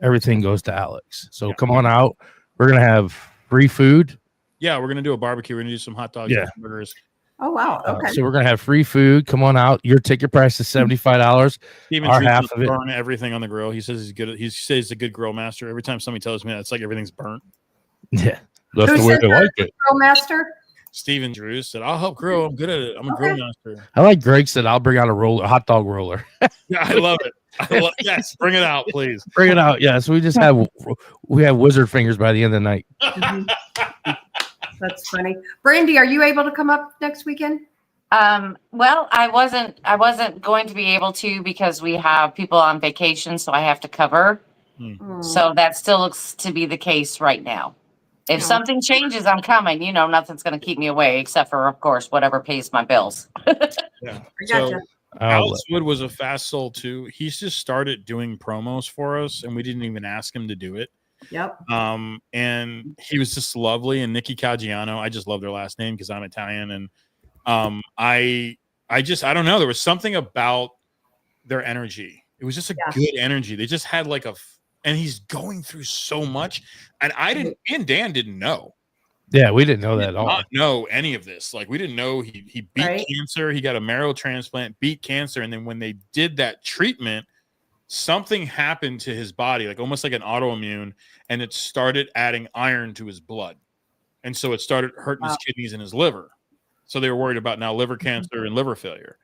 everything goes to Alex. So come on out. We're going to have free food. Yeah, we're going to do a barbecue. We're going to do some hot dogs and hamburgers. Oh, wow. Okay. So we're going to have free food. Come on out. Your ticket price is $75. Our half of it. Burn everything on the grill. He says he's good. He says he's a good grill master. Every time somebody tells me that, it's like everything's burnt. Yeah. That's the way they like it. Grill master? Steven Drews said, I'll help grill. I'm good at it. I'm a grill master. I like Greg said, I'll bring out a hot dog roller. Yeah, I love it. Yes, bring it out, please. Bring it out. Yeah, so we have wizard fingers by the end of the night. That's funny. Brandy, are you able to come up next weekend? Well, I wasn't going to be able to because we have people on vacation, so I have to cover. So that still looks to be the case right now. If something changes, I'm coming. Nothing's going to keep me away except for, of course, whatever pays my bills. Yeah. I gotcha. So Alex Wood was a fast soul too. He's just started doing promos for us, and we didn't even ask him to do it. Yep. And he was just lovely. And Nikki Caggiano, I just love their last name because I'm Italian, and I don't know. There was something about their energy. It was just a good energy. They just had and he's going through so much. And me and Dan didn't know. Yeah, we didn't know that at all. Not know any of this. We didn't know he beat cancer. He got a marrow transplant, beat cancer. And then when they did that treatment, something happened to his body, almost like an autoimmune, and it started adding iron to his blood. And so it started hurting his kidneys and his liver. So they were worried about now liver cancer and liver failure.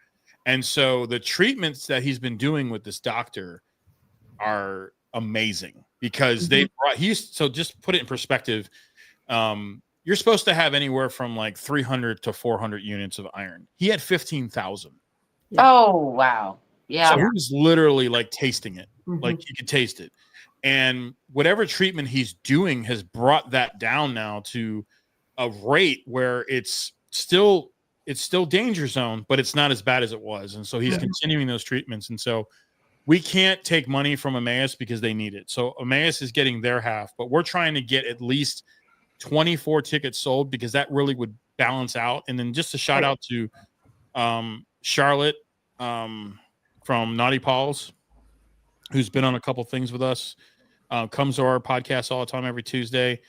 And so the treatments that he's been doing with this doctor are amazing because so just put it in perspective. You're supposed to have anywhere from 300 to 400 units of iron. He had 15,000. Oh, wow. Yeah. So he was literally tasting it. He could taste it. And whatever treatment he's doing has brought that down now to a rate where it's still danger zone, but it's not as bad as it was. And so he's continuing those treatments. And so we can't take money from Emmaus because they need it. So Emmaus is getting their half, but we're trying to get at least 24 tickets sold because that really would balance out. And then just a shout out to Charlotte from Naughty Paws, who's been on a couple things with us, comes to our podcast all the time every Tuesday.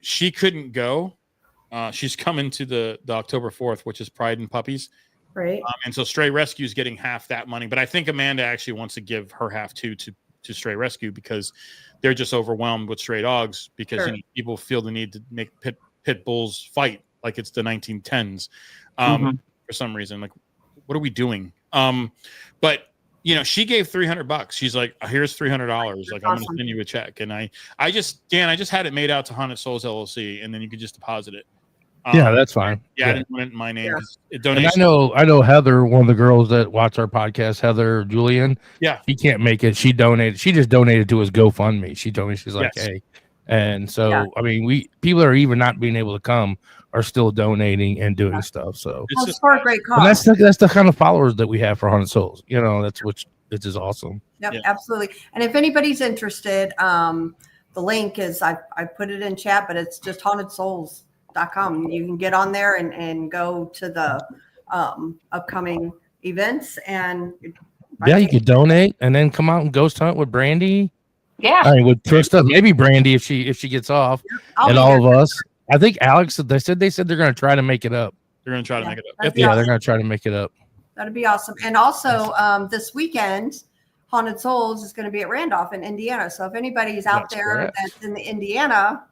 She couldn't go. She's coming to the October 4th, which is Pride and Puppies. Right. And so Stray Rescue is getting half that money. But I think Amanda actually wants to give her half to Stray Rescue because they're just overwhelmed with stray dogs because people feel the need to make pit bulls fight like it's the 1910s for some reason. What are we doing? But she gave $300. She's like, here's $300. I'm going to send you a check. And I just had it made out to Haunted Soulz LLC, and then you could just deposit it. Yeah, that's fine. Yeah, I didn't put it in my name. And I know Heather, one of the girls that watch our podcast, Heather Julian. Yeah, she can't make it. She donated. She just donated to his GoFundMe. She told me, she's like, hey, and so I mean, people that are even not being able to come are still donating and doing stuff. So it's for a great cause. And that's the kind of followers that we have for Haunted Soulz. That's which is awesome. Yep, absolutely. And if anybody's interested, the link is I put it in chat, but it's just hauntedsouls.com. You can get on there and go to the upcoming events and you could donate and then come out and ghost hunt with Brandy. Yeah, I mean, with Trista, maybe Brandy if she gets off, and all of us. I think Alex. They said they're going to try to make it up. They're going to try to make it up. Awesome. They're going to try to make it up. That'd be awesome. And also this weekend, Haunted Soulz is going to be at Randolph in Indiana. So if anybody's out that's in the Indiana,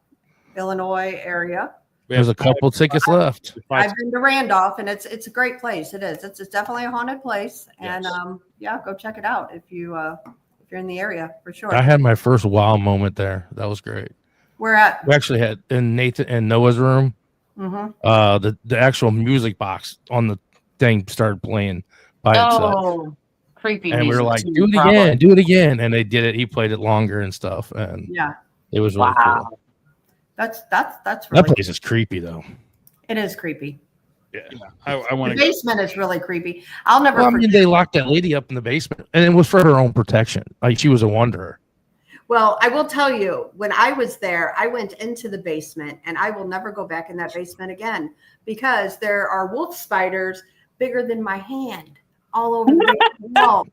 Illinois area, there's a couple tickets left. I've been to Randolph, and it's a great place. It is. It's definitely a haunted place, and go check it out if you're in the area for sure. I had my first wow moment there. That was great. Where at? We actually had in Nathan and Noah's room. The actual music box on the thing started playing by itself. Oh, creepy! And we were like, "Do it again!" And they did it. He played it longer and stuff, and it was really cool. That's really that place is creepy though. It is creepy. Yeah, I want to. The basement is really creepy. I'll never. Well, I mean, they locked that lady up in the basement, and it was for her own protection. Like she was a wanderer. Well, I will tell you, when I was there, I went into the basement, and I will never go back in that basement again because there are wolf spiders bigger than my hand all over the walls.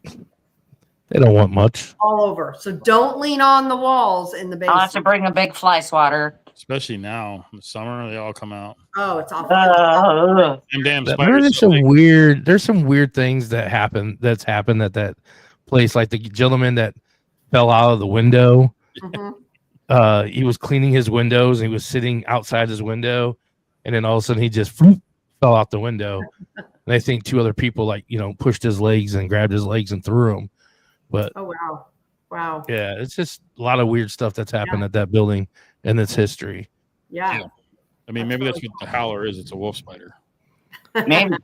They don't want much. All over. So don't lean on the walls in the basement. I'll have to bring a big fly swatter. Especially now, in the summer, they all come out. Oh, it's awful. Damn spiders. There's some weird things that's happened at that place, like the gentleman that fell out of the window. He was cleaning his windows, and he was sitting outside his window, and then all of a sudden he just fell out the window. And I think two other people pushed his legs and grabbed his legs and threw him. But wow. Yeah, it's just a lot of weird stuff that's happened at that building and its history. Yeah. I mean, maybe that's what the howler is. It's a wolf spider. Maybe,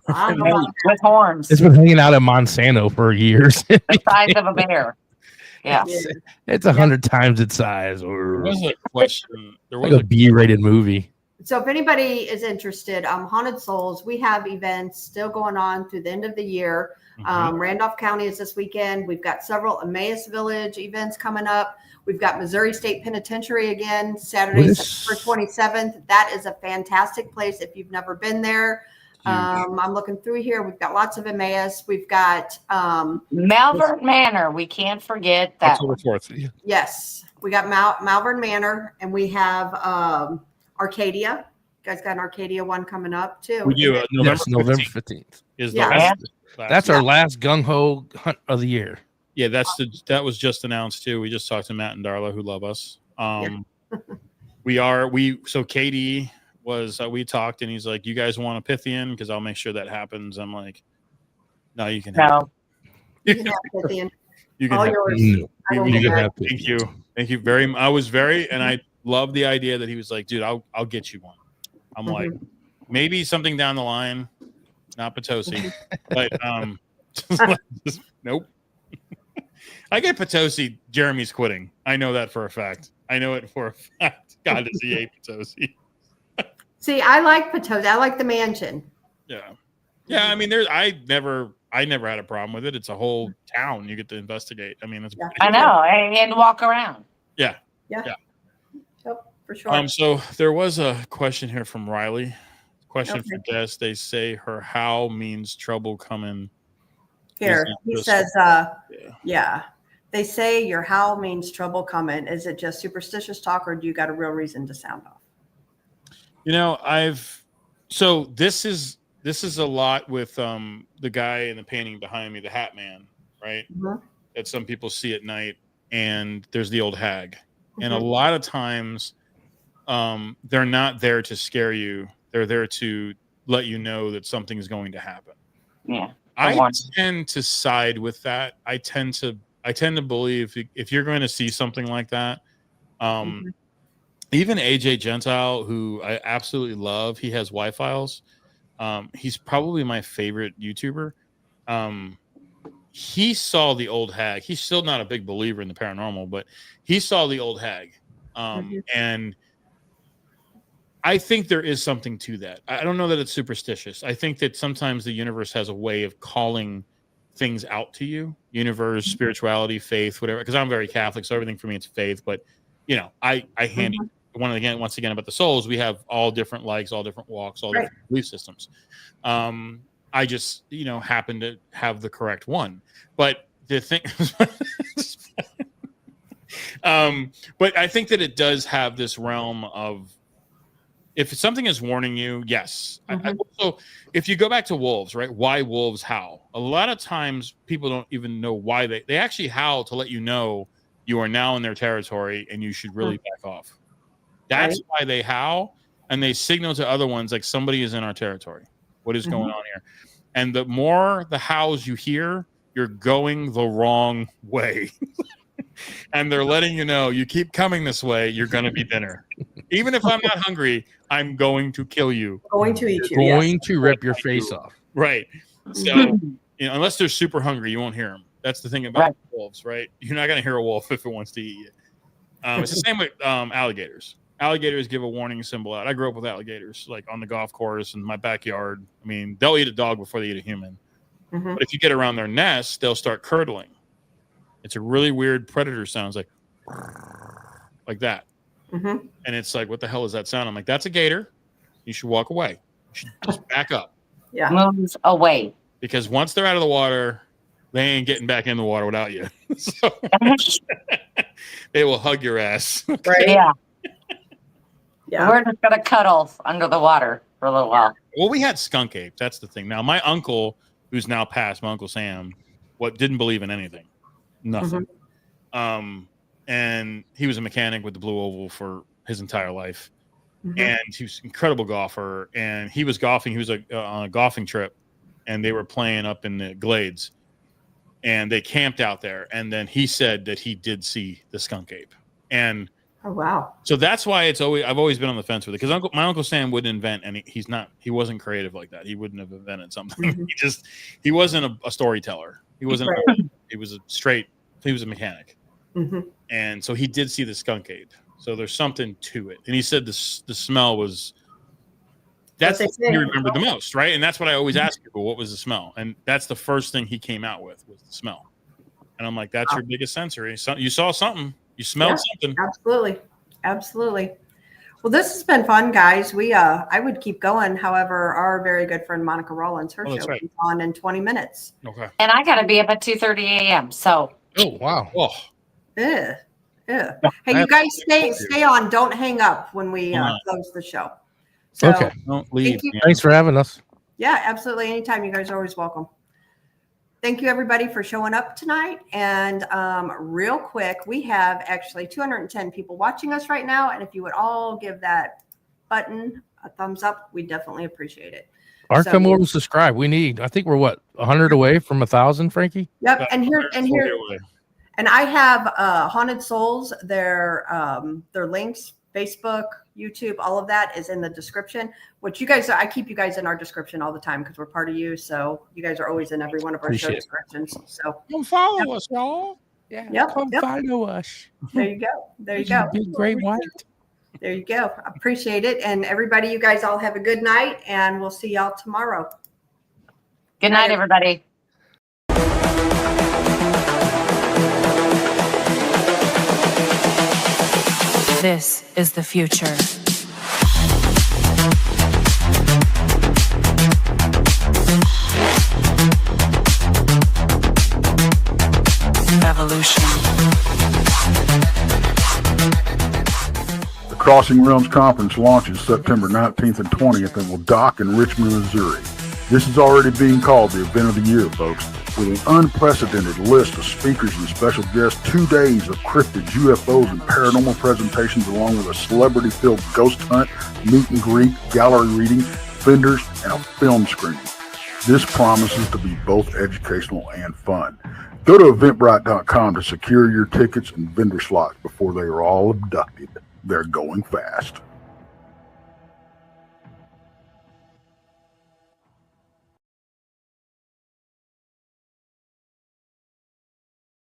I don't know maybe about with horns, It's the been hanging out at Monsanto for years. size of a bear. Yeah. that. It's 100 times its size. There was a question. There Like was a B-rated movie. So if anybody is interested, Haunted Soulz, we have events still going on through the end of the year. Randolph County is this weekend. We've got several Emmaus Village events coming up. We've got Missouri State Penitentiary again, Saturday, September 27th. That is a fantastic place if you've never been there. I'm looking through here. We've got lots of Emmaus. We've got Malvern Manor. We can't forget that. October 4th. yes, we got Malvern Manor, and we have Arcadia. You guys got an Arcadia one coming up too. We do. November November 15th 15th. is Yeah. the last. That's our last gung-ho hunt of the year. Yeah, that was just announced too. We just talked to Matt and Darla, who love us. So Katie was we talked, and he's like, "You guys want a Pythian? Because I'll make sure that happens." I'm like, "No, you can have You can have Pythian. you can All have yours. No, I will you get can that. have Thank you very much. I was very, and I love the idea that he was like, dude, I'll get you one. I'm like, maybe something down the line, not Potosi, but just, nope. I get Potosi. Jeremy's quitting. I know that for a fact. I know it for a fact. God, does he hate Potosi? See, I like Potosi. I like the mansion. Yeah. Yeah. I mean, I never had a problem with it. It's a whole town you get to investigate. I mean, it's I know, and walk around. Yeah. Yep, for sure. So there was a question here from Riley. Question for Des. They say her how means trouble coming. Here, he says, yeah. They say your howl means trouble coming. Is it just superstitious talk, or do you got a real reason to sound off? You know, so this is a lot with the guy in the painting behind me, the Hat Man, right? That some people see at night, and there's the old hag. And a lot of times they're not there to scare you. They're there to let you know that something's going to happen. Yeah. I tend to side with that. I tend to believe if you're going to see something like that, even AJ Gentile, who I absolutely love, he has Y-Files. He's probably my favorite YouTuber. He saw the old hag. He's still not a big believer in the paranormal, but he saw the old hag. And I think there is something to that. I don't know that it's superstitious. I think that sometimes the universe has a way of calling things out to you. Universe, spirituality, faith, whatever. Because I'm very Catholic, so everything for me it's faith. But you know, I hand once again about the souls. We have all different likes, all different walks, all different belief systems. I just happen to have the correct one. But the thing, but I think that it does have this realm of. If something is warning you, yes. Also, if you go back to wolves, right? Why wolves howl? A lot of times people don't even know why they actually howl to let you know you are now in their territory and you should really back off. That's why they howl, and they signal to other ones like somebody is in our territory. What is going on here? And the more the howls you hear, you're going the wrong way. And they're letting you know, you keep coming this way, you're going to be dinner. Even if I'm not hungry, I'm going to kill you. Going to eat you. Going to rip your face off. Right. So, unless they're super hungry, you won't hear them. That's the thing about wolves, right? You're not going to hear a wolf if it wants to eat you. It's the same with alligators. Alligators give a warning symbol out. I grew up with alligators, like on the golf course in my backyard. I mean, they'll eat a dog before they eat a human. But if you get around their nest, they'll start curdling. It's a really weird predator sound. It's like that. And it's like, what the hell is that sound? I'm like, that's a gator. You should walk away. You should just back up. Yeah. Moves away. Because once they're out of the water, they ain't getting back in the water without you. So they will hug your ass. Right. Yeah. Yeah. We're just gonna cuddle under the water for a little while. Well, we had skunk ape. That's the thing. Now, my uncle, who's now passed, my Uncle Sam, didn't believe in anything. Nothing. And he was a mechanic with the Blue Oval for his entire life. And he was an incredible golfer. And he was golfing. He was on a golfing trip, and they were playing up in the Glades. And they camped out there. And then he said that he did see the skunk ape. And Oh, wow. So that's why I've always been on the fence with it, because my Uncle Sam wouldn't invent any. He wasn't creative like that. He wouldn't have invented something. Mm-hmm. He wasn't a storyteller. He wasn't. He was a mechanic. Mm-hmm. And so he did see the skunk ape. So there's something to it. And he said the smell was. That's what he remembered the most, right? And that's what I always ask people: what was the smell? And that's the first thing he came out with was the smell. And I'm like, that's your biggest sensory. So you saw something. You smelled something. Absolutely. Well, this has been fun, guys. I would keep going. However, our very good friend Monica Rawlins, her show is on in 20 minutes. Okay. And I got to be up at 2:30 a.m. So. Oh, wow. Oh. Yeah. Hey, you guys stay on. Don't hang up when we close the show. So, okay. Don't leave. Thanks for having us. Yeah, absolutely. Anytime. You guys are always welcome. Thank you, everybody, for showing up tonight. And real quick, we have actually 210 people watching us right now. And if you would all give that button a thumbs up, we definitely appreciate it. Come over and subscribe. I think we're 100 away from 1,000, Frankie? Yep. And I have Haunted Soulz, their links, Facebook, YouTube, all of that is in the description, which you guys, I keep you guys in our description all the time because we're part of you. So you guys are always in every one of our show descriptions. So come follow us, y'all. Yeah. Come follow us. There you go. Big great white. There you go. I appreciate it. And everybody, you guys all have a good night and we'll see y'all tomorrow. Good night, everybody. This is the future. Evolution. The Crossing Realms Conference launches September 19th and 20th and will dock in Richmond, Missouri. This is already being called the event of the year, folks. With an unprecedented list of speakers and special guests, 2 days of cryptids, UFOs, and paranormal presentations, along with a celebrity-filled ghost hunt, meet and greet, gallery reading, vendors, and a film screening. This promises to be both educational and fun. Go to Eventbrite.com to secure your tickets and vendor slots before they are all abducted. They're going fast.